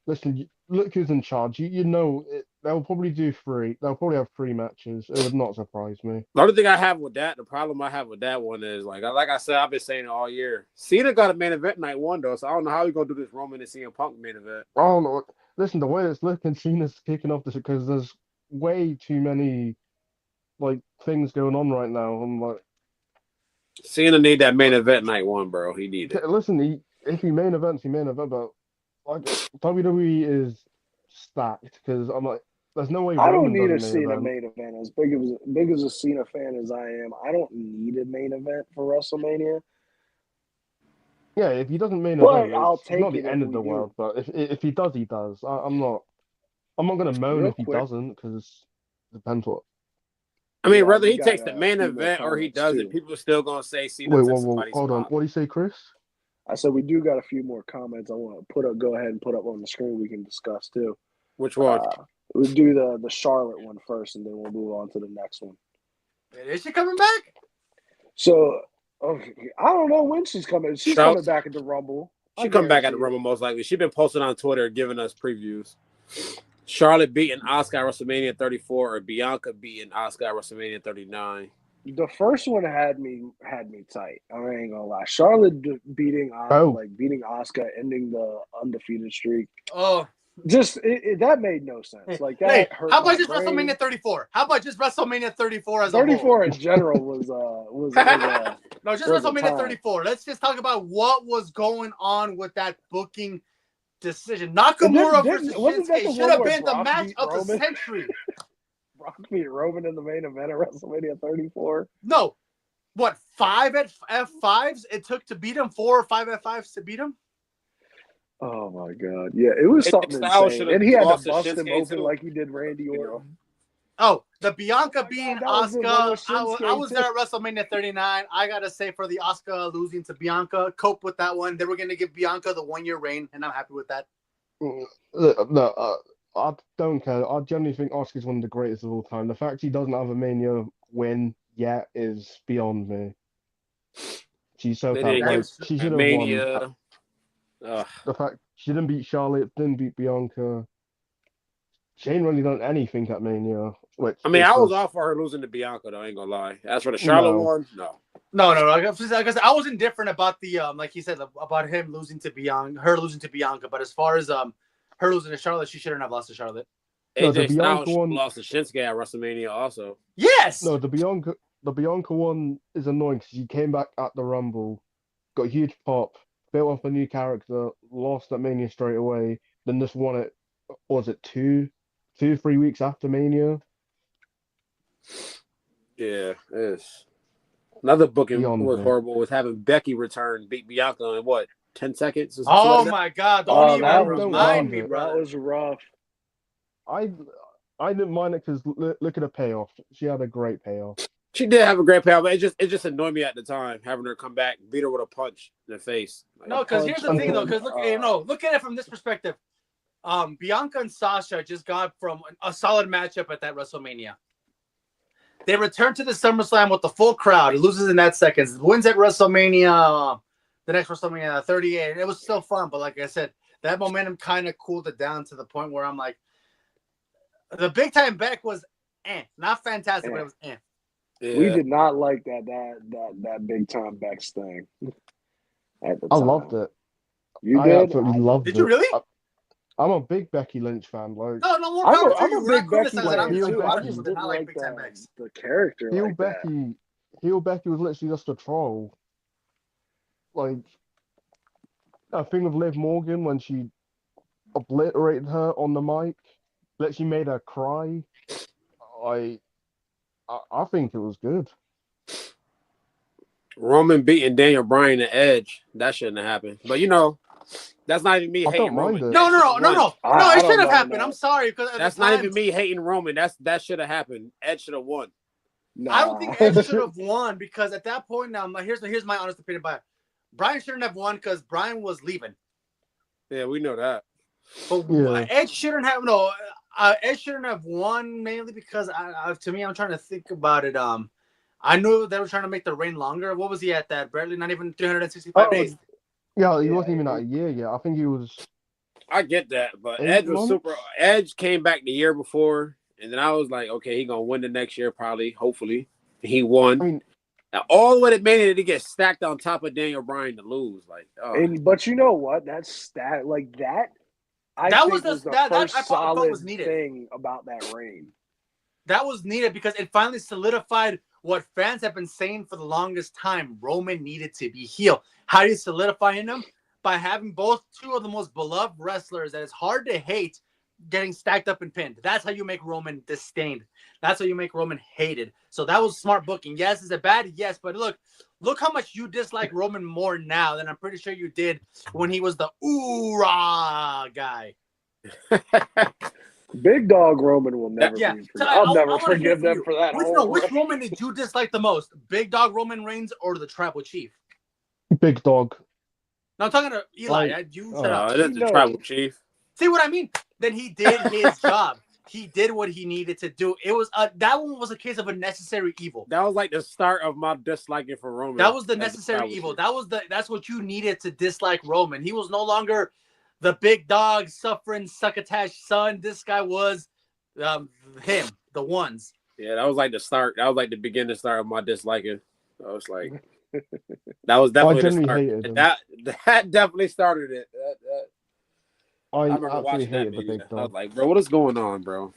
listen, look who's in charge. You know, they'll probably do 3. They'll probably have 3 matches. It would not surprise me. The only thing I have with that, the problem I have with that one is like I said, I've been saying it all year. Cena got a main event night 1 though, so I don't know how he's gonna do this Roman and CM Punk main event. I don't know. Listen, the way it's looking, Cena's kicking off this because there's way too many like things going on right now. I'm like, Cena need that main event night 1, bro. He need it. listen, if he main events, he main event, but like WWE is stacked because I'm like, there's no way I don't Roman need a doesn't main Cena event. main event. As big as a Cena fan as I am, I don't need a main event for WrestleMania. Yeah, if he doesn't main But event, I'll it's take not it the if end of we the do. world. But if he does, he does. I'm not gonna moan Real if he quick. doesn't because it depends what. I mean, Yeah, whether we he got takes the a main few more event or he comments, does too. it, people are still gonna say Cena Wait, took whoa, somebody's hold on. spot. What do you say, Chris? I said we do got a few more comments. I want to go ahead and put up on the screen. We can discuss too. Which one? We'll do the Charlotte one first, and then we'll move on to the next one. Is she coming back? So I don't know when she's coming. She's Charlotte- coming back at the Rumble. She come back at the Rumble most likely. She's been posting on Twitter, giving us previews. Charlotte beating Asuka at WrestleMania 34 or Bianca beating Asuka at WrestleMania 39. The first one had me tight. I ain't gonna lie. Charlotte beating Asuka, ending the undefeated streak. Oh, Just that made no sense. Like that. Hey, hurt how about my just brain. WrestleMania 34? How about just WrestleMania 34 as a 34 whole? in general was No, just was a WrestleMania time. 34. Let's just talk about what was going on with that booking decision. Nakamura versus wasn't that Shinsuke the should one have where been the Brock match beat of the Roman? century. Brock beat Roman in the main event at WrestleMania 34. No, what, 5 at F5s it took to beat him? 4 or 5 F5s to beat him? Oh my god, yeah, it was something Styles insane, should've and he had to lost to bust him Shinsuke, open too. like he did Randy Orton. Oh, the Bianca my beating God, that was the one Asuka. with I Shinsuke, was too. there at WrestleMania 39. I gotta say, for the Asuka losing to Bianca, cope with that one. They were gonna give Bianca the 1-year reign, and I'm happy with that. No, I don't care. I generally think Oscar's one of the greatest of all time. The fact he doesn't have a Mania win yet is beyond me. She's so They talented. didn't Like, give she should have won. Mania. The fact she didn't beat Charlotte, didn't beat Bianca. She ain't really done anything at Mania. Which I mean, is I was just- all for her losing to Bianca, though. I ain't gonna lie. As for the Charlotte No. one, no. No. Like I said, I was indifferent about the like he said about him losing to Bianca, her losing to Bianca. But as far as her losing to Charlotte, she shouldn't have lost to Charlotte. No, the AJ Styles Bianca one- lost to Shinsuke at WrestleMania also. Yes. No, the Bianca one is annoying because she came back at the Rumble, got a huge pop, built up a new character, lost at Mania straight away, then just won it. Was it 3 weeks after Mania? Yeah, it's another booking Beyond was me. horrible. Was having Becky return, beat Bianca in what 10 seconds? Or something Oh like that? my God! Oh, Don't that even was remind rough. me, That brother. was rough. I didn't mind it because look at the payoff. She had a great payoff. She did have a great payoff, but it just annoyed me at the time having her come back, beat her with a punch in the face. Like, No, because here's the punch thing, though. and Because look at it from this perspective. Bianca and Sasha just got from a solid matchup at that WrestleMania. They return to the SummerSlam with the full crowd. It loses in that seconds. Wins at WrestleMania, the next WrestleMania 38. It was still fun, but like I said, that momentum kind of cooled it down to the point where I'm like, the big time Beck was not fantastic, but it was yeah. We did not like that big time Bex thing. At the I time. loved it. You I did? absolutely loved it. Did you really? I'm a big Becky Lynch fan. Like, No more I'm power a, to I'm you. a We're big not Becky criticizing. Like, I'm fan just heel too. I saying Becky, just people did didn't not like like Big Time Bex. the character heel like that. Becky was literally just a troll. Like, a thing of Liv Morgan when she obliterated her on the mic, literally made her cry. I, I think it was good. Roman beating Daniel Bryan and Edge. That shouldn't have happened. But that's not even me I hating don't mind Roman. it. No, Edge should've won. no. I It should don't have mind happened. that. I'm sorry because at That's the not time, even me hating Roman. That should have happened. Edge should have won. I don't Nah. think Edge should have won because at that point now, here's my honest opinion about it. Brian shouldn't have won because Brian was leaving. Yeah, we know that. But Yeah. Edge shouldn't have Edge shouldn't have won mainly because to me, I'm trying to think about it. I knew they were trying to make the reign longer. What was he at that? Barely, not even 365 Oh, days. yeah, he Yeah, wasn't even at a year yet. I think he was I get that, but 8 Edge was months? super. Edge came back the year before, and then I was like, okay, he gonna win the next year, probably, hopefully. He won. I mean, Now, all what it made it to get stacked on top of Daniel Bryan to lose. Like, oh, But you know what? That's like that. I That think was was the that first I thought solid was needed. thing about that reign. That was needed because it finally solidified what fans have been saying for the longest time. Roman needed to be heel. How do you solidify him? By having both two of the most beloved wrestlers that is hard to hate getting stacked up and pinned. That's how you make Roman disdained. That's how you make Roman hated. So that was smart booking. Yes, is it bad? Yes, but look how much you dislike Roman more now than I'm pretty sure you did when he was the oorah guy. Big Dog Roman will never Yeah, be. so I'll I never wanna hear forgive from them you. for that. Which Roman did you dislike the most? Big Dog Roman Reigns or the Tribal Chief? Big Dog. No, I'm talking to Eli. Like, You shut up. it is the tribal chief. See what I mean? Then he did his job. He did what he needed to do. It was that one was a case of a necessary evil. That was like the start of my disliking for Roman. That was the as necessary tribal evil. chief. That's what you needed to dislike Roman. He was no longer the big dog suffering succotash son. This guy was him, the ones. Yeah, that was like the start. That was like the beginning start of my disliking. I was like, that was definitely the genuinely start. hated him. That definitely started it. I I remember absolutely watching that hated the video. Big I was Dog. like, bro, what is going on, bro?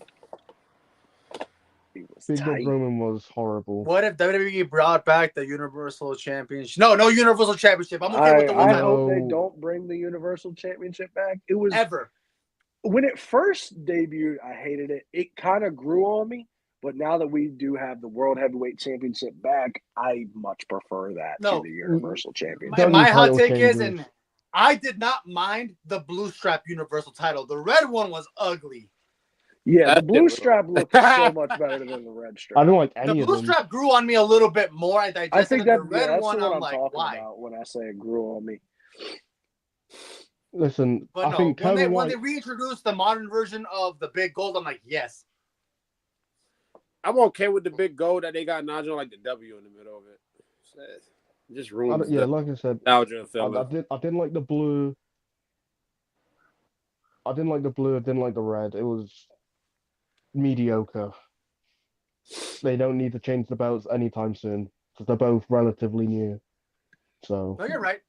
He was Big Dog tight. Roman was horrible. What if WWE brought back the Universal Championship? No Universal Championship. I'm okay with the one I title. hope they No. don't bring the Universal Championship back. It was Ever. when it first debuted, I hated it. It kind of grew on me, but now that we do have the World Heavyweight Championship back, I much prefer that No. to the Universal Championship. Don't My need hot title take is, changes. and I did not mind the blue strap Universal title. The red one was ugly. Yeah, the That blue did- strap looks so much better than the red strap. I don't like The any of blue them. strap grew on me a little bit more. I digested I think it. that The red that's one, the one I'm I'm like, talking why? about when I say it grew on me. Listen, But I no, think when Kevin they White. reintroduced the modern version of the big gold, I'm like, yes. I'm okay with the big goal that they got Nigel like the W in the middle of it. Just ruins Yeah, the like I said, nostalgia I feeling. didn't like the blue. I didn't like the blue. I didn't like the red. It was mediocre. They don't need to change the belts anytime soon because they're both relatively new. So No, you're right.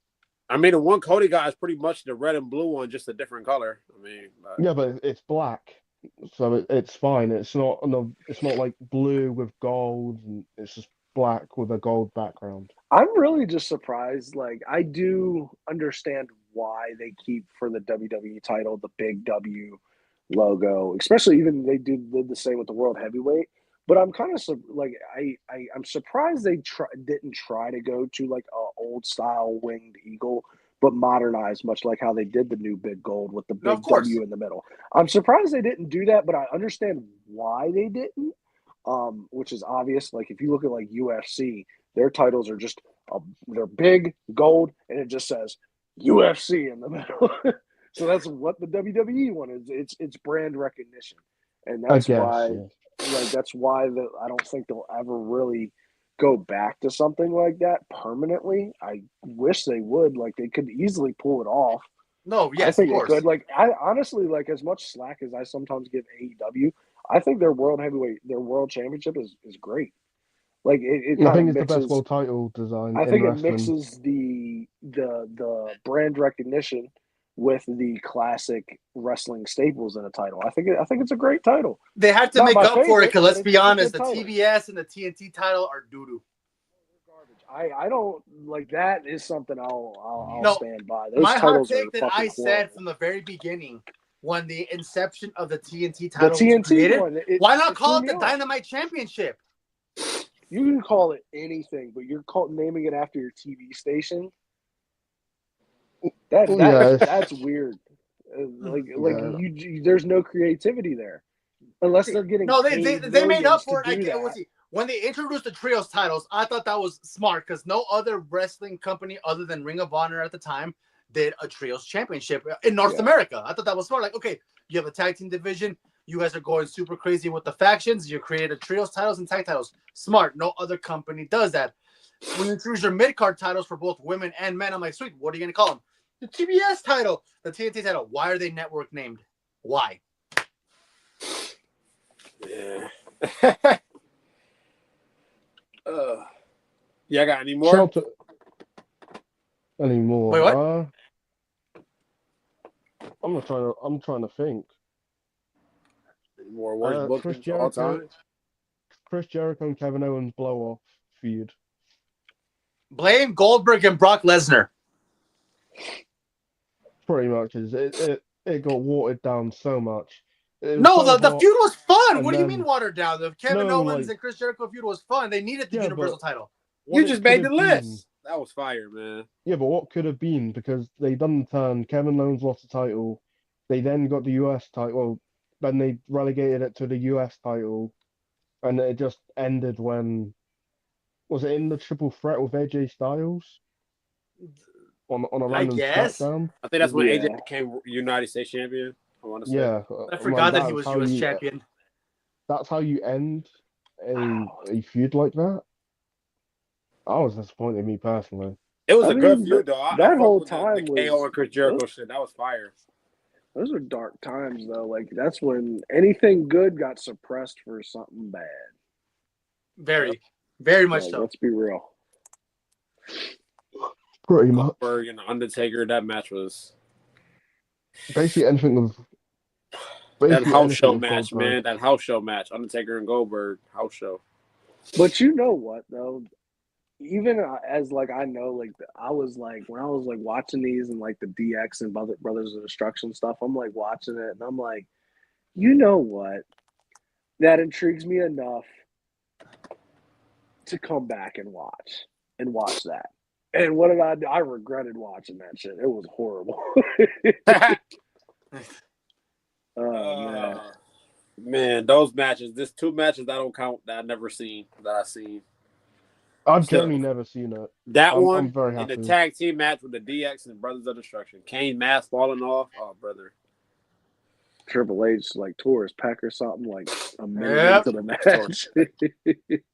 I mean, the one Cody got is pretty much the red and blue one, just a different color. I mean, yeah, but it's black, so it's fine. It's not like blue with gold, and it's just black with a gold background. I'm really just surprised. Like, I do understand why they keep for the WWE title the big W logo, especially even they did the same with the World Heavyweight. But I'm kind of like I'm surprised they didn't try to go to like a old style winged eagle, but modernize much like how they did the new big gold with the No, of big course. W in the middle. I'm surprised they didn't do that, but I understand why they didn't. Which is obvious. Like if you look at like UFC, their titles are just they're big gold and it just says UFC in the middle. So that's what the WWE one is. It's brand recognition, and I that's guess. why Yeah. like that's why I don't think they'll ever really go back to something like that permanently. I wish they would. Like they could easily pull it off. No, yes, I think of they course. could. Like I honestly like as much slack as I sometimes give AEW. I think their world championship is great. Like it I kind think of it's the best mixes. world title design I in think it wrestling. mixes the brand recognition with the classic wrestling staples in a title. I think it's a great title. They have to Not make my up for it favorite, because but let's it's be a honest, the good title. TBS and the TNT title are doo doo. Garbage. I don't like that. Is something I'll No, stand by. Those My hot titles take are that fucking I said horrible. from the very beginning, when the inception of the TNT The title was TNT created, one. why not threw call it me the off. Dynamite Championship? You can call it anything, but you're naming it after your TV station. That's weird. There's no creativity there, unless they're getting. No, paid they made up millions for to it. do that. When they introduced the trios titles, I thought that was smart because no other wrestling company other than Ring of Honor at the time did a trios championship in North America. I thought that was smart. Like, okay, you have a tag team division. You guys are going super crazy with the factions. You created trios titles and tag titles. Smart. No other company does that. When you choose your mid-card titles for both women and men, I'm like, sweet, what are you going to call them? The TBS title, the TNT title. Why are they network named? Why? Yeah. Yeah, I got any more? Shout anymore. Wait, what? I'm trying to think. Any more worst bookings Chris all Jericho, time? Chris Jericho and Kevin Owens blow off feud. Blame Goldberg and Brock Lesnar. Pretty much is it got watered down so much. No, the feud was fun. What do you mean then- watered down? The Kevin No, Owens like- and Chris Jericho feud was fun. They needed the Yeah, Universal but- title. You What just it made the could have list. been- That was fire, man. Yeah, but what could have been, because they done the turn, Kevin Owens lost the title, they then got the US title, well, then they relegated it to the US title, and it just ended when, was it in the triple threat with AJ Styles? On a I random guess. SmackDown? I think that's when Yeah. AJ became United States champion. I want to say. Yeah. I I'm forgot like, that he was that's how US you- champion. That's how you end Wow. a feud like that? I was disappointed, me personally. It was I a good mean, feud, though. I that fuck whole with time the KO was- and Chris Jericho shit. That was fire. Those are dark times, though. Like that's when anything good got suppressed for something bad. Very, very much Like, so. let's be real. Pretty much. Goldberg and Undertaker, that match was Basically anything with... that basically house anything show with match, Goldberg. man. That house show match. Undertaker and Goldberg house show. But you know what, though? Even as like I know, like I was like when I was like watching these and like the DX and Brothers of Destruction stuff, I'm like watching it and I'm like, you know what? That intrigues me enough to come back and watch that. And what did I do? I regretted watching that shit. It was horrible. Oh man. Man, those matches. There's two matches I don't count that I've never seen that I've seen. I've Still- generally never seen it. That I'm one very and the happy. tag team match with the DX and Brothers of Destruction. Kane mask falling off. Oh, brother. Triple H like tore his pec or something like a minute Yep. into the match.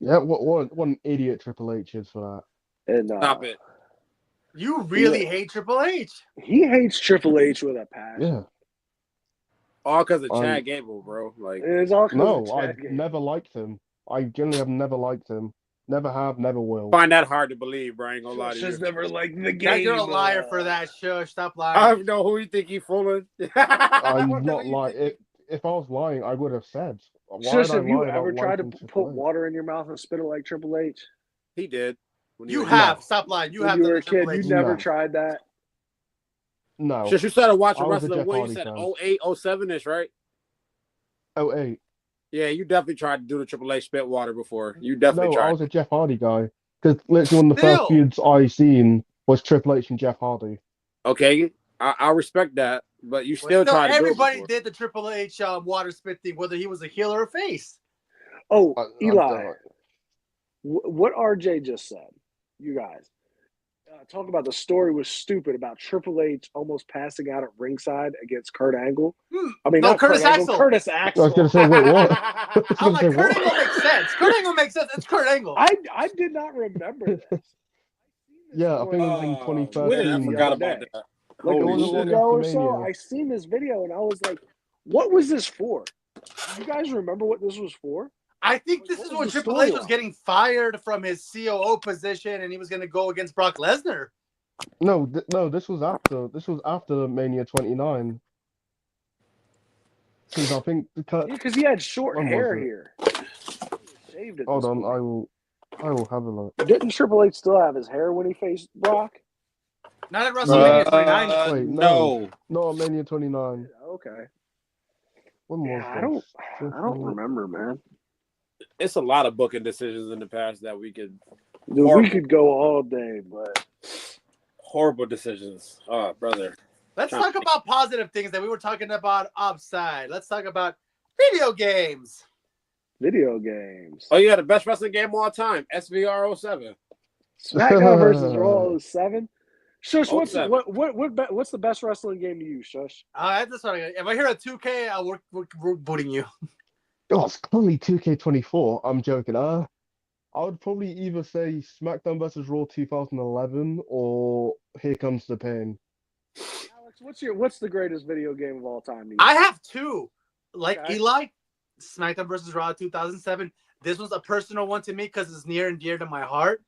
Yeah, what an idiot Triple H is for And Stop it. You really Yeah. hate Triple H. he hates Triple H with a that. passion. Yeah. All because of Um, Chad Gable, bro. Like, It's all 'cause No, of I've Chad Gable. never liked him. I generally have never liked him. Never have, never will. find that hard to believe, bro. I ain't gonna lie to Just you. never liked the Yeah, game. you're a liar for that. Shush, stop lying. I don't know who you think he fooling. I'm What the hell not you lying. think If I was lying, I would have said. Why Shush, would I have you lie about ever tried to liking put Triple H? water in your mouth and spit it like Triple H? He did. When he You was have. young. Stop lying. You when have you done were the a kid, Triple you H. never No. tried that. No. Shit, you started watching I was a wrestling Jeff when you Hardy said fan. 08, 07-ish, right? 08. Yeah, you definitely tried to do the Triple H spit water before. You definitely No, I tried. was a Jeff Hardy guy. Because literally one of the first Still. feuds I seen was Triple H and Jeff Hardy. Okay, I respect that, but you Well, still tried to do it everybody before. did the Triple H water spit thing, whether he was a heel or a face. Oh, I Eli, don't- what RJ just said, you guys, talk about the story was stupid about Triple H almost passing out at ringside against Kurt Angle. I mean, No, not Curtis Kurt Angle, Axel. Curtis I Axel. was gonna say, wait, what? I was I'm gonna like, say, Kurt what? Angle makes sense. Kurt Angle makes sense. It's Kurt Angle. I did not remember this. Yeah, I think it was in Oh, 2013. man, I the forgot other about day. that. Like a Holy week shit. ago or so, Mania. I seen this video and I was like, "What was this for?" You guys remember what this was for? I think this What is was when the Triple H was storyline? getting fired from his COO position and he was going to go against Brock Lesnar. No, no, this was after. This was after Mania 29. Because I think Yeah, because he had short when was hair it? here. Shaved at Hold this on, point. I will have a look. Didn't Triple H still have his hair when he faced Brock? Not at WrestleMania 29. Wait, No. not on Mania 29. Okay. When was Yeah, this? I don't remember, man. It's a lot of booking decisions in the past that we could. Dude, we Horrible. could go all day, but Horrible decisions. Oh, brother. Let's talk about positive things that we were talking about offside. Let's talk about video games. video games. Oh, yeah, the best wrestling game of all time, SVR 07. SmackDown versus Raw 07. Shush, 07. what's the best wrestling game to you, Shush? That's what if I hear a 2K, we're booting you. Oh, it's clearly 2K24. I'm joking. I would probably either say SmackDown vs. Raw 2011 or Here Comes the Pain. Alex, what's the greatest video game of all time to you? I have two. Like Okay. Eli, SmackDown vs. Raw 2007. This was a personal one to me because it's near and dear to my heart.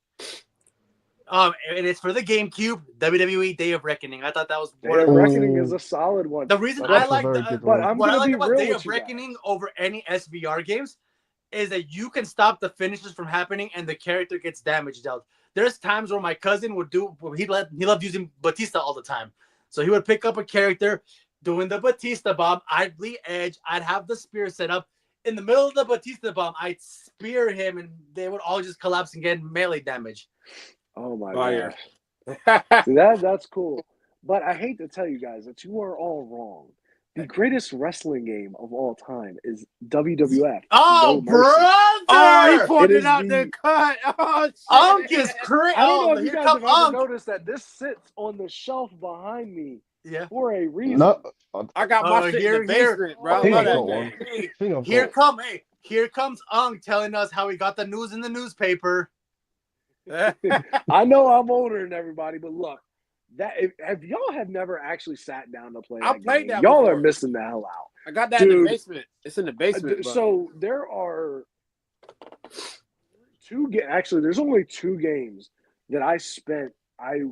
And it's for the GameCube, WWE Day of Reckoning. I thought that was Day of Reckoning is a solid one. the reason But I That's a like very good But one. I'm what I gonna like be about real Day with of you Reckoning guys. over any SVR games is that you can stop the finishes from happening and the character gets damage dealt. There's times where my cousin would he loved using Batista all the time. So he would pick up a character doing the Batista bomb. I'd bleed edge. I'd have the spear set up. In the middle of the Batista bomb, I'd spear him and they would all just collapse and get melee damage. Oh my Fire. gosh. See, that's cool. But I hate to tell you guys that you are all wrong. The greatest wrestling game of all time is WWF. Oh, No Mercy. brother! Oh, he pulled It it is out the- the cut. Oh, shit. Unk is crazy. I don't know if you Here guys come have ever Unk. noticed that this sits on the shelf behind me Yeah. for a reason. No, I got my Oh, shit here- in the basement, bro. I I think love I that got game. one. Hey, I think I've here got. here comes Unk telling us how he got the news in the newspaper. I know I'm older than everybody, but look, if y'all have never actually sat down to play I that played game, that y'all are before. missing the hell out. I got that in Dude. the basement. It's in the basement. But So there are actually, there's only two games that I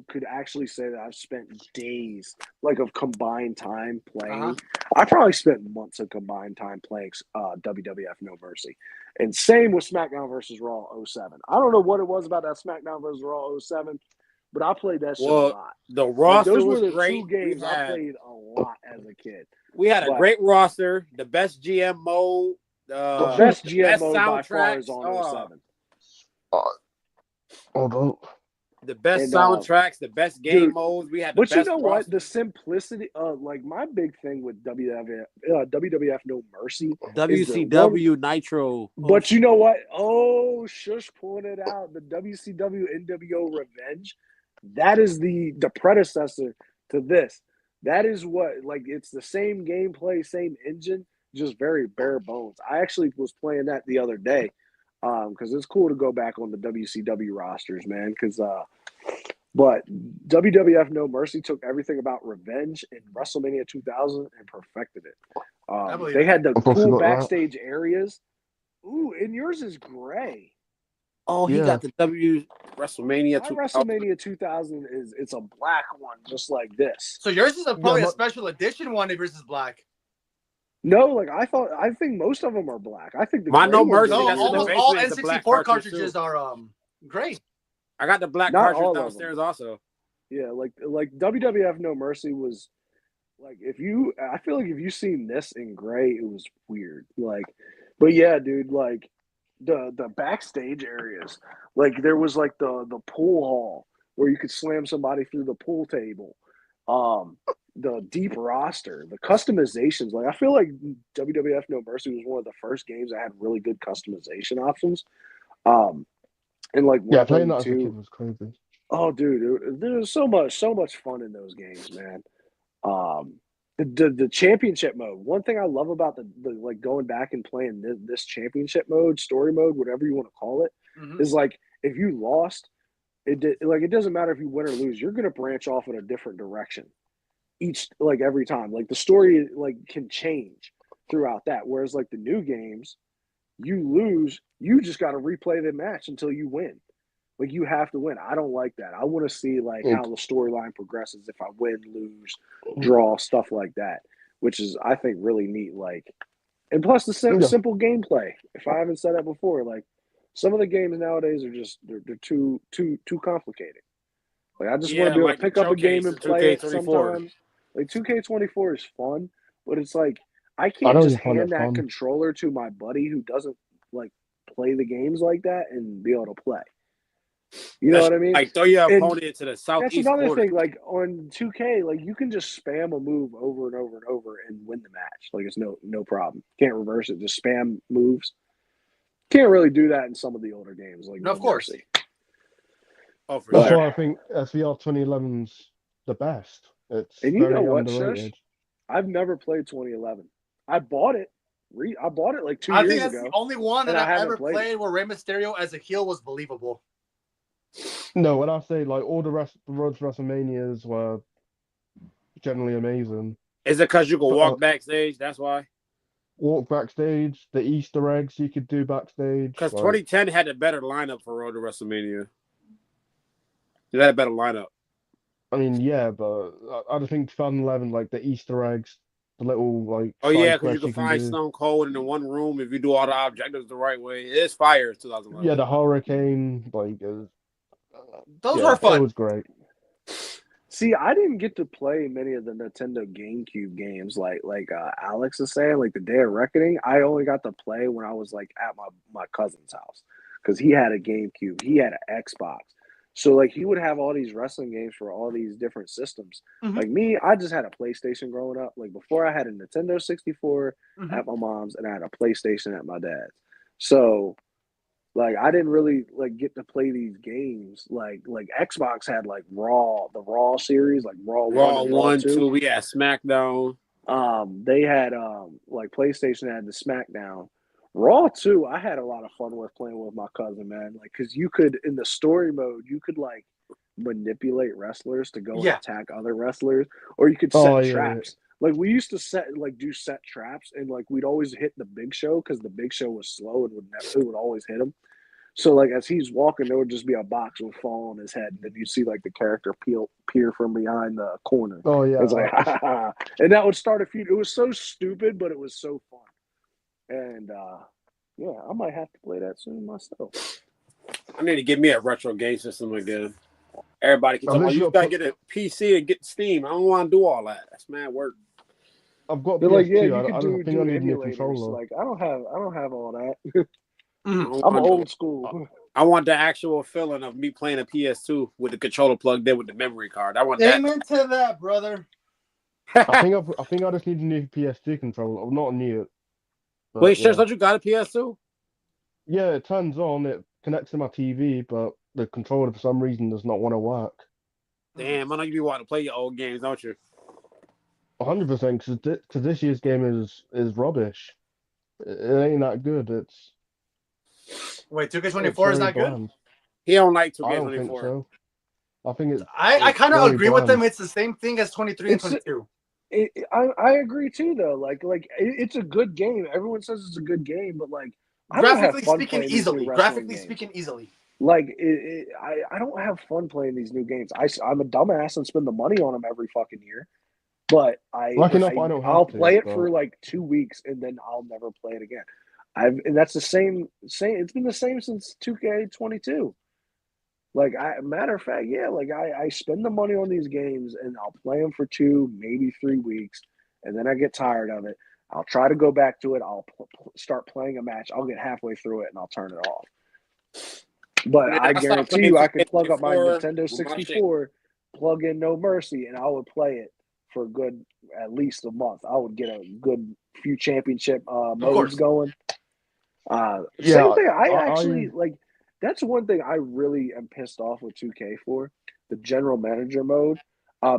could actually say that I've spent days like of combined time playing. Uh-huh. I probably spent months of combined time playing WWF No Mercy. And same with SmackDown versus Raw 07. I don't know what it was about that SmackDown versus Raw 07, but I played that shit a lot. the Like, roster those were was the great. two games I played a lot as a kid. We had a But- great roster, the best GM mode, The best GM best mode by far is soundtracks, on 07. Hold on. the best And, soundtracks, the best game dude, modes. We had the But you best know what? roster. The simplicity of like my big thing with WWF No Mercy. WCW Nitro. But you know what? Oh, Shush pointed out the WCW NWO Revenge. That is the predecessor to this. That is what like it's the same gameplay, same engine, just very bare bones. I actually was playing that the other day because it's cool to go back on the WCW rosters, man. But WWF No Mercy took everything about revenge in WrestleMania 2000 and perfected it. They had the I forgot cool that. backstage areas. Ooh, and yours is gray. Oh, he Yeah. got the W. WrestleMania My 2. WrestleMania 2000 it's a black one, just like this. So yours is probably a but- special edition one if yours is black. No, like I think most of them are black. I think the My gray No ones Mercy, are No, that's in the almost yellow. all basement is a black N64 cartridge, cartridges too. are gray. I got the black Not all cartridge of them. downstairs also. Yeah, like WWF No Mercy was like I feel like if you seen this in gray, it was weird. Like, but yeah, dude, like the backstage areas, like there was like the pool hall where you could slam somebody through the pool table. The deep roster, the customizations. Like I feel like WWF No Mercy was one of the first games that had really good customization options. And like Yeah, one playing thing that as a too. kid was crazy. Oh, dude, there's so much fun in those games, man. The championship mode. One thing I love about the like going back and playing this championship mode, story mode, whatever you want to call it, Mhm. is like if you lost, it doesn't matter if you win or lose. You're gonna branch off in a different direction every time. Like the story like can change throughout that. Whereas like the new games, you lose, you just got to replay the match until you win. Like you have to win. I don't like that. I want to see like how the storyline progresses if I win, lose, draw, stuff like that, which is I think really neat. Like, and plus the simple gameplay. If I haven't said that before, like some of the games nowadays are just they're too complicated. Like I just want to be able to pick up a game and play it sometime. Like 2K24 is fun, but it's like I can't just hand that controller to my buddy who doesn't like play the games like that and be able to play. You know what I mean? Like throw your opponent into the southeast. That's another thing. Like on 2K, like you can just spam a move over and over and over and win the match. Like it's no problem. Can't reverse it. Just spam moves. Can't really do that in some of the older games. Like no, of course. Oh, for That's why I think SVR 2011's the best. It's and you very know what, underrated. Shush? I've never played 2011. I bought it. I bought it like 2 years ago. I think that's the only one that I've ever played where Rey Mysterio as a heel was believable. No, when I say like all the road to WrestleManias were generally amazing. Is it because you can walk backstage? That's why. Walk backstage, the Easter eggs you could do backstage. Because 2010 had a better lineup for Road to WrestleMania. It had a better lineup. I mean, yeah, but I just think 2011, like the Easter eggs, the little like. Oh yeah, because you can find Stone Cold in the one room if you do all the objectives the right way. It's fire. 2011. Yeah, the hurricane, like. Those were fun. It was great. See, I didn't get to play many of the Nintendo GameCube games, like Alex is saying, like the Day of Reckoning. I only got to play when I was like at my cousin's house because he had a GameCube, he had an Xbox, so like he would have all these wrestling games for all these different systems. Mm-hmm. Like me, I just had a PlayStation growing up. Like before, I had a Nintendo 64 at my mom's, and I had a PlayStation at my dad's. So. Like I didn't really like get to play these games. Like Xbox had like the Raw series, like Raw 1, 2. We had SmackDown. They had like PlayStation had the SmackDown. Raw 2, I had a lot of fun with playing with my cousin, man. Like because you could in the story mode, you could like manipulate wrestlers to go and attack other wrestlers, or you could set traps. Like we used to set traps, and like we'd always hit the Big Show because the Big Show was slow and would always hit him. So like as he's walking, there would just be a box would fall on his head, and then you see like the character peer from behind the corner. Oh yeah, it's like ha, ha, ha. And that would start a feud. It was so stupid, but it was so fun. And yeah, I might have to play that soon myself. I need to get me a retro game system again. Everybody can talk about you gotta get a PC and get Steam. I don't want to do all that. That's mad work. I've got PS2. Like, yeah, you I can do emulators. Like I don't have all that. I'm old school. I want the actual feeling of me playing a PS2 with the controller plugged in with the memory card. I want that. Amen to that, brother. I think I just need a new PS2 controller. Not a new. Wait, Shush, don't you got a PS2? Yeah, it turns on. It connects to my TV, but the controller for some reason does not want to work. Damn, I know you be wanting to play your old games, don't you? 100%, because this year's game is rubbish. It ain't that good. It's. Wait, 2K24 is not good? He don't like 2K24. I don't think so. I think it's. I kind of agree with them. It's the same thing as 23 and 22. I agree too, though. Like it's a good game. Everyone says it's a good game, but like graphically speaking, easily. Like I don't have fun playing these new games. I'm a dumbass and spend the money on them every fucking year. But I'll play it for like 2 weeks and then I'll never play it again. And that's the same. It's been the same since 2K22. Like matter of fact, yeah. Like I spend the money on these games and I'll play them for 2, maybe 3 weeks, and then I get tired of it. I'll try to go back to it. I'll start playing a match. I'll get halfway through it and I'll turn it off. But I guarantee you, I can plug up my Nintendo 64, plug in No Mercy, and I would play it for at least a month. I would get a good few championship modes going. Same thing. I actually like. That's one thing I really am pissed off with 2K for, the general manager mode,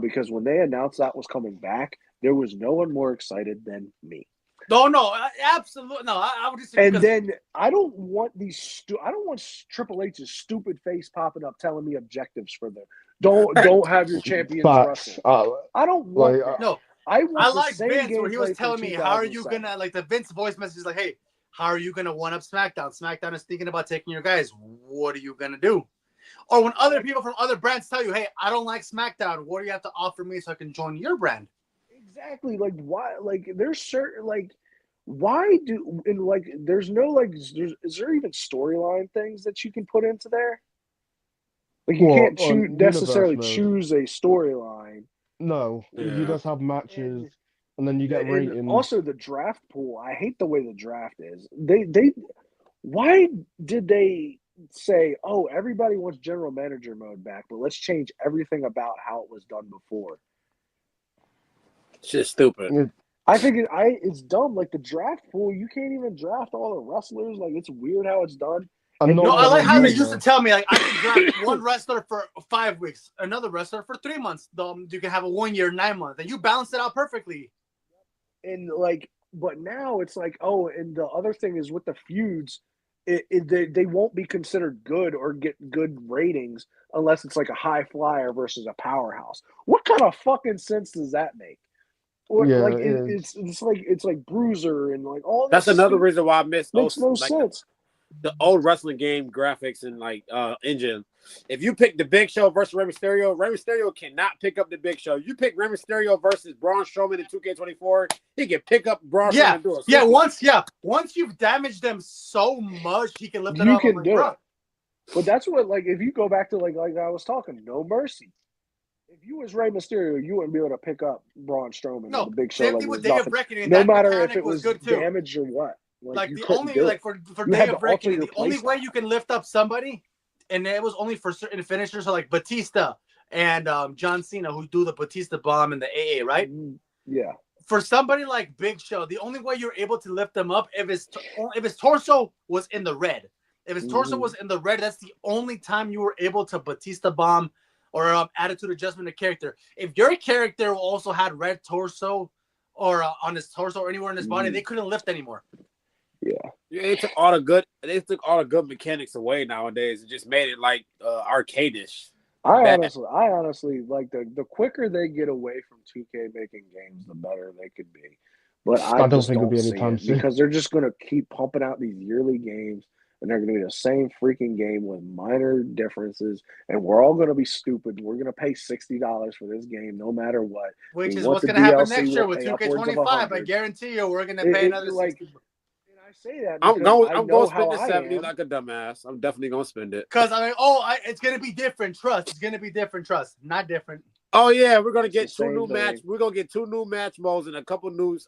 because when they announced that was coming back, there was no one more excited than me. No, absolutely no. I would just. And then I don't want I don't want Triple H's stupid face popping up telling me objectives for them. Don't have your champions wrestle. I don't want that. No. I like Vince where he was telling me, how are you gonna like the Vince voice message is like, hey, how are you gonna one up SmackDown? SmackDown is thinking about taking your guys. What are you gonna do? Or when other people from other brands tell you, "Hey, I don't like SmackDown. What do you have to offer me so I can join your brand?" Exactly. Like why? Like there's certain like why do and like there's no like is there even storyline things that you can put into there? Like you What can't choose on universe necessarily mode? choose a storyline. No, you Yeah. just have matches, And and then you get and ratings. also the draft pool. I hate the way the draft is. They why did they say, oh, everybody wants general manager mode back, but let's change everything about how it was done before? Shit's stupid. I think it's dumb. Like the draft pool, you can't even draft all the wrestlers. Like it's weird how it's done. And And not No, I like like that how they either. used to tell me, like, I can draft one wrestler for 5 weeks, another wrestler for 3 months. You can have a 1 year, 9 months, and you balance it out perfectly. And like, but now it's like, oh, and the other thing is with the feuds, they won't be considered good or get good ratings unless it's like a high flyer versus a powerhouse. What kind of fucking sense does that make? Or Yeah, like it is. it's like Bruiser and like all That's this another reason why I miss makes no like sense. the old wrestling game graphics and like engine. If you pick the Big Show versus Rey Mysterio cannot pick up the Big Show. You pick Rey Mysterio versus Braun Strowman in 2K24, he can pick up Braun Strowman and do it. Once you've damaged them so much, he can lift it You up. I'm can like, do bro, it. But that's what like if you go back to like I was talking, No Mercy. If you was Rey Mysterio, you wouldn't be able to pick up Braun Strowman or no, the Big Show same like thing it with was Day of nothing. Reckoning. No That matter if mechanic it was was good too. damaged or what. Like you The couldn't only do like it. for You Day had to of alter Reckoning, your the only way playstyle. you can lift up somebody, and it was only for certain finishers, so like Batista and John Cena, who do the Batista bomb in the AA, right? Yeah. For somebody like Big Show, the only way you're able to lift them up if his torso was in the red. If his torso was in the red, that's the only time you were able to Batista bomb or attitude adjustment of character. If your character also had red torso or on his torso or anywhere in his body, they couldn't lift anymore. Yeah. They took all the good mechanics away nowadays and just made it like arcadish. I honestly like the quicker they get away from 2K making games, the better they could be. But I don't just think it'll don't be see anytime it soon. because they're just going to keep pumping out these yearly games and they're going to be the same freaking game with minor differences. And we're all going to be stupid. We're going to pay $60 for this game no matter what. Which We is want what's the going to happen DLC, next year we'll with pay upwards of 2K25. I 100. guarantee you we're going to pay another Like, 60. and I say that I'm because I going know to spend how the I 70 am. like a dumbass. I'm definitely going to spend it. Because I mean, it's going to be different. Trust. It's going to be different. Trust. Not different. Oh yeah, we're gonna It's get the two new same match. thing. We're gonna get 2 new match modes and a couple new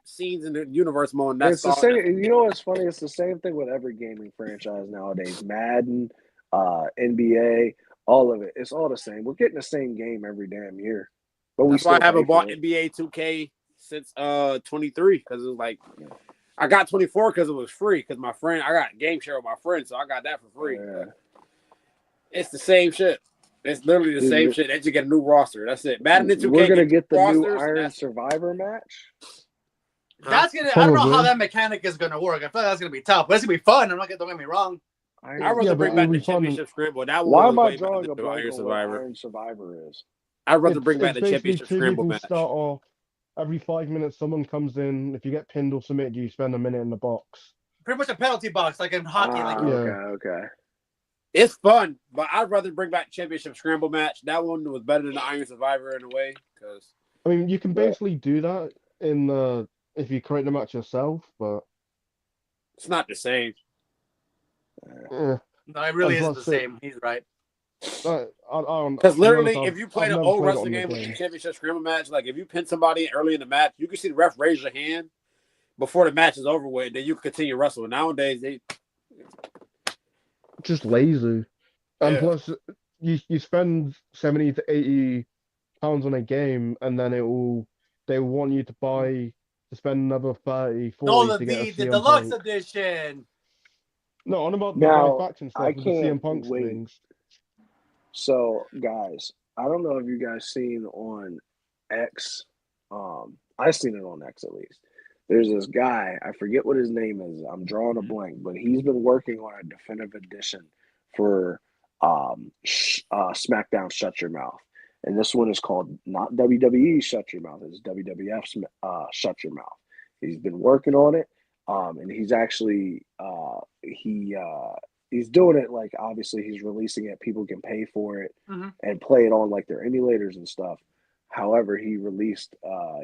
scenes in the universe mode. And that's It's the all. same. You know what's funny? It's the same thing with every gaming franchise nowadays. Madden, NBA, all of it. It's all the same. We're getting the same game every damn year, but we That's why still I haven't pay bought for it. NBA 2K since 23 because it was like I got 24 because it was free because my friend I got game share with my friend, so I got that for free. It's the same shit. It's literally the same shit. They just get a new roster. That's it. Madden and 2K. We're gonna get the new rosters, Iron Survivor match. That's gonna. I don't know how that mechanic is gonna work. I feel like that's gonna be tough, but it's gonna be fun. Don't get me wrong. I'd rather bring back the championship scramble. That one Why was am I way better drawing than a the blank Iron on what Survivor. Iron Survivor is? I'd rather bring back It's the basically championship two scramble people match. start off. Every 5 minutes, someone comes in. If you get pinned or submitted, you spend a minute in the box. Pretty much a penalty box, like in hockey. Okay. It's fun, but I'd rather bring back championship scramble match. That one was better than the Iron Survivor in a way. Because I mean, you can basically do that in the if you create the match yourself, but it's not the same. No, it really isn't the same. He's right. Because literally, if you play I've the never old played it wrestling on the game with the game. championship scramble match, like if you pin somebody early in the match, you can see the ref raise your hand before the match is over with, then you can continue wrestling. Nowadays, they Just lazy. And Yeah. plus, you spend 70 to 80 pounds on a game, and then they want you to spend another 30, 40 to get a the CM deluxe Punk. edition. No, on about the Now, live action I stuff with the CM can't Punks wait. things. So, guys, I don't know if you guys seen on X. I've seen it on X at least. There's this guy, I forget what his name is. I'm drawing a blank, but he's been working on a definitive edition for SmackDown Shut Your Mouth. And this one is called not WWE Shut Your Mouth, it's WWF Shut Your Mouth. He's been working on it. And he's actually he's doing it like obviously he's releasing it. People can pay for it Mhm. and play it on like their emulators and stuff. However, he released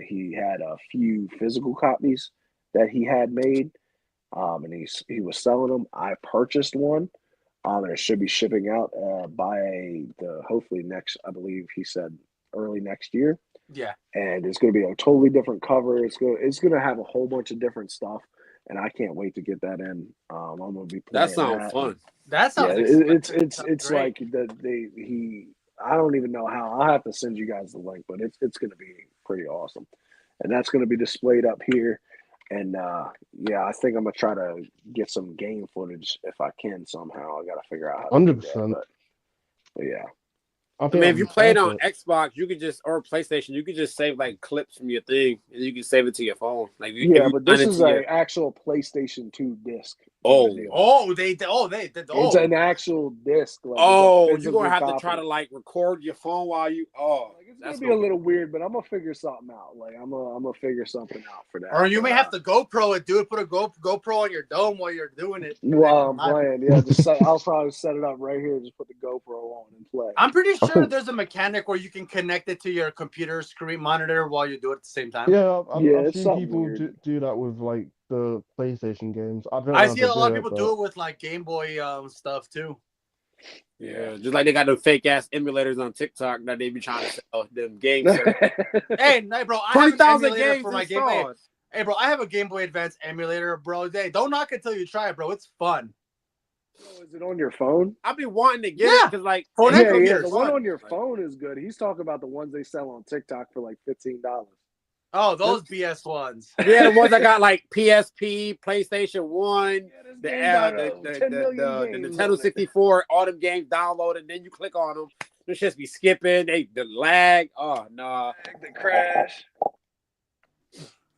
he had a few physical copies that he had made, and he was selling them. I purchased one, and it should be shipping out by the hopefully next. I believe he said early next year, Yeah. and it's going to be a totally different cover. It's going to have a whole bunch of different stuff, and I can't wait to get that in. I'm going to be playing That sounds that. fun. That Yeah, sounds it's great. like he. I don't even know how. I'll have to send you guys the link, but it's going to be pretty awesome, and that's going to be displayed up here. And yeah, I think I'm gonna try to get some game footage if I can somehow. I got to figure out how to do that, 100%. but yeah. I I think mean, if you that'd be play it on perfect. Xbox, you could just or PlayStation, you could just save like clips from your thing, and you can save it to your phone. Like if Yeah, you but sign this is into your an actual PlayStation 2 disc. oh It's an actual disc, like it's a you're gonna physical have to try copy. to like record your phone while you Like it's gonna that's be a gonna be little weird, but I'm gonna figure something out. Like I'm gonna figure something out for that. Or you But, may have to GoPro it, dude. Put a GoPro on your dome while you're doing it. while I'm playing, yeah, I'll probably set it up right here. Just put the GoPro on and play. I'm pretty sure there's a mechanic where you can connect it to your computer screen monitor while you do it at the same time. Yeah, Yeah, I've it's seen something people weird. do that with like the PlayStation games. I don't I know see how a to lot of do it, people but do it with like Game Boy stuff too. yeah, just like they got the fake ass emulators on TikTok that they be trying to sell them games. Hey, bro, I have an 20,000 emulator games for my Game Boy. installed. Hey, bro, I have a Game Boy Advance emulator, bro. Hey, don't knock it till you try it, bro. It's fun. So is it on your phone? I be wanting to get Yeah. it because like Phone it and could be computers. The one fun. on your Like, phone is good. He's talking about the ones they sell on TikTok for like $15. Oh, those BS ones. yeah, the ones that got like PSP, PlayStation 1, Yeah, this the game got, the 10 million the games Nintendo on it. 64, all them games downloaded, and then you click on them. This just be skipping. The lag. Oh no. The crash.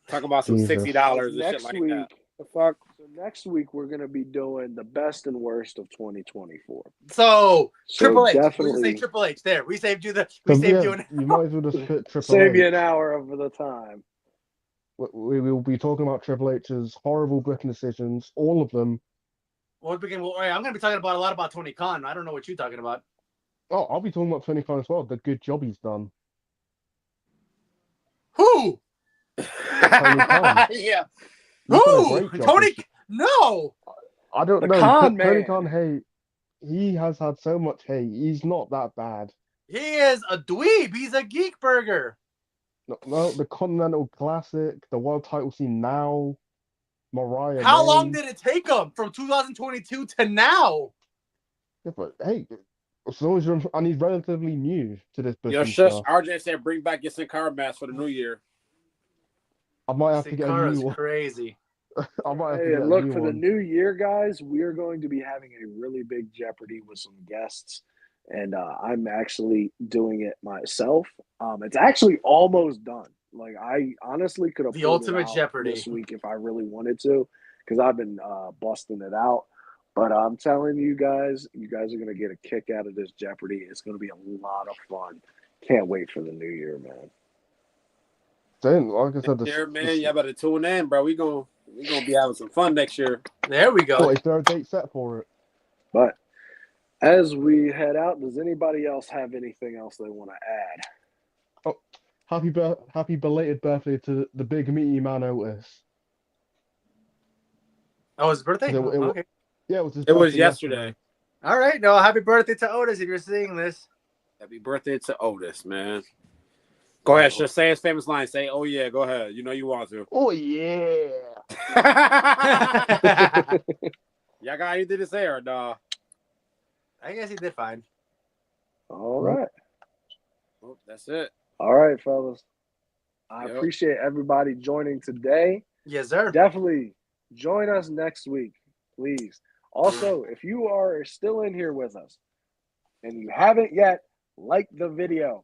Talk about some Jesus. $60 and shit Next like week. that. The fuck? So next week we're gonna be doing the best and worst of 2024. So Triple H. definitely We say Triple H. There, we saved you the. So, We saved yeah, you an. you might as well just put Triple save H. you an hour of the time. We will be talking about Triple H's horrible booking decisions, all of them. Well, I'm gonna be talking about a lot about Tony Khan. I don't know what you're talking about. Oh, I'll be talking about Tony Khan as well. The good job he's done. Who? Tony Khan. Yeah. He's done a Who? great job Tony? this- No. I don't The know. Khan Tony man. Khan hate. He has had so much hate. He's not that bad. He is a dweeb. He's a geek burger. No, the Continental Classic, the World Title scene now, Mariah. How May. long did it take him from 2022 to now? Yeah, but hey, as long as you're, and he's relatively new to this Yo, booking shush. stuff. RJ said bring back your Sin Cara mask for the new year. I might have to get a Sakara's new one. crazy. I might have to Hey, get and a look new for the one. new year, guys. We are going to be having a really big Jeopardy with some guests, and I'm actually doing it myself. It's actually almost done. Like I honestly could have The pulled it ultimate out Jeopardy. this week if I really wanted to, because I've been busting it out. But I'm telling you guys are gonna get a kick out of this Jeopardy. It's gonna be a lot of fun. Can't wait for the new year, man. Then, like I said, Yeah, man, y'all better tune in, bro. We gonna be having some fun next year. There we go. what, is there a date set for it? But as we head out, does anybody else have anything else they want to add? Happy belated birthday to the big meaty man Otis. Oh, his birthday? It- it- Okay. Yeah, it was his It was birthday yesterday. All right. No, happy birthday to Otis if you're seeing this. Happy birthday to Otis, man. Go ahead, just say his famous line. Say, "Oh yeah," go ahead. You know you want to. Oh yeah. Y'all got anything to say or nah? I guess he did fine. All right. Oh, that's it. All right, fellas. I Yep. appreciate everybody joining today. Yes, sir. Definitely join us next week, please. Also, if you are still in here with us and you haven't yet, like the video.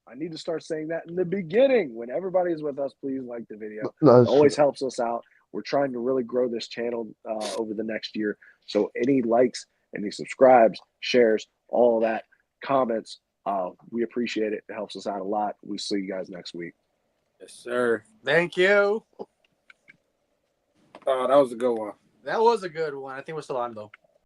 I need to start saying that in the beginning. When everybody's with us, please like the video. No, It always helps us out. We're trying to really grow this channel over the next year. So any likes, any subscribes, shares, all of that, comments, we appreciate it. It helps us out a lot. We see you guys next week. Yes, sir. Thank you. Oh, that was a good one. That was a good one. I think we're still on, though.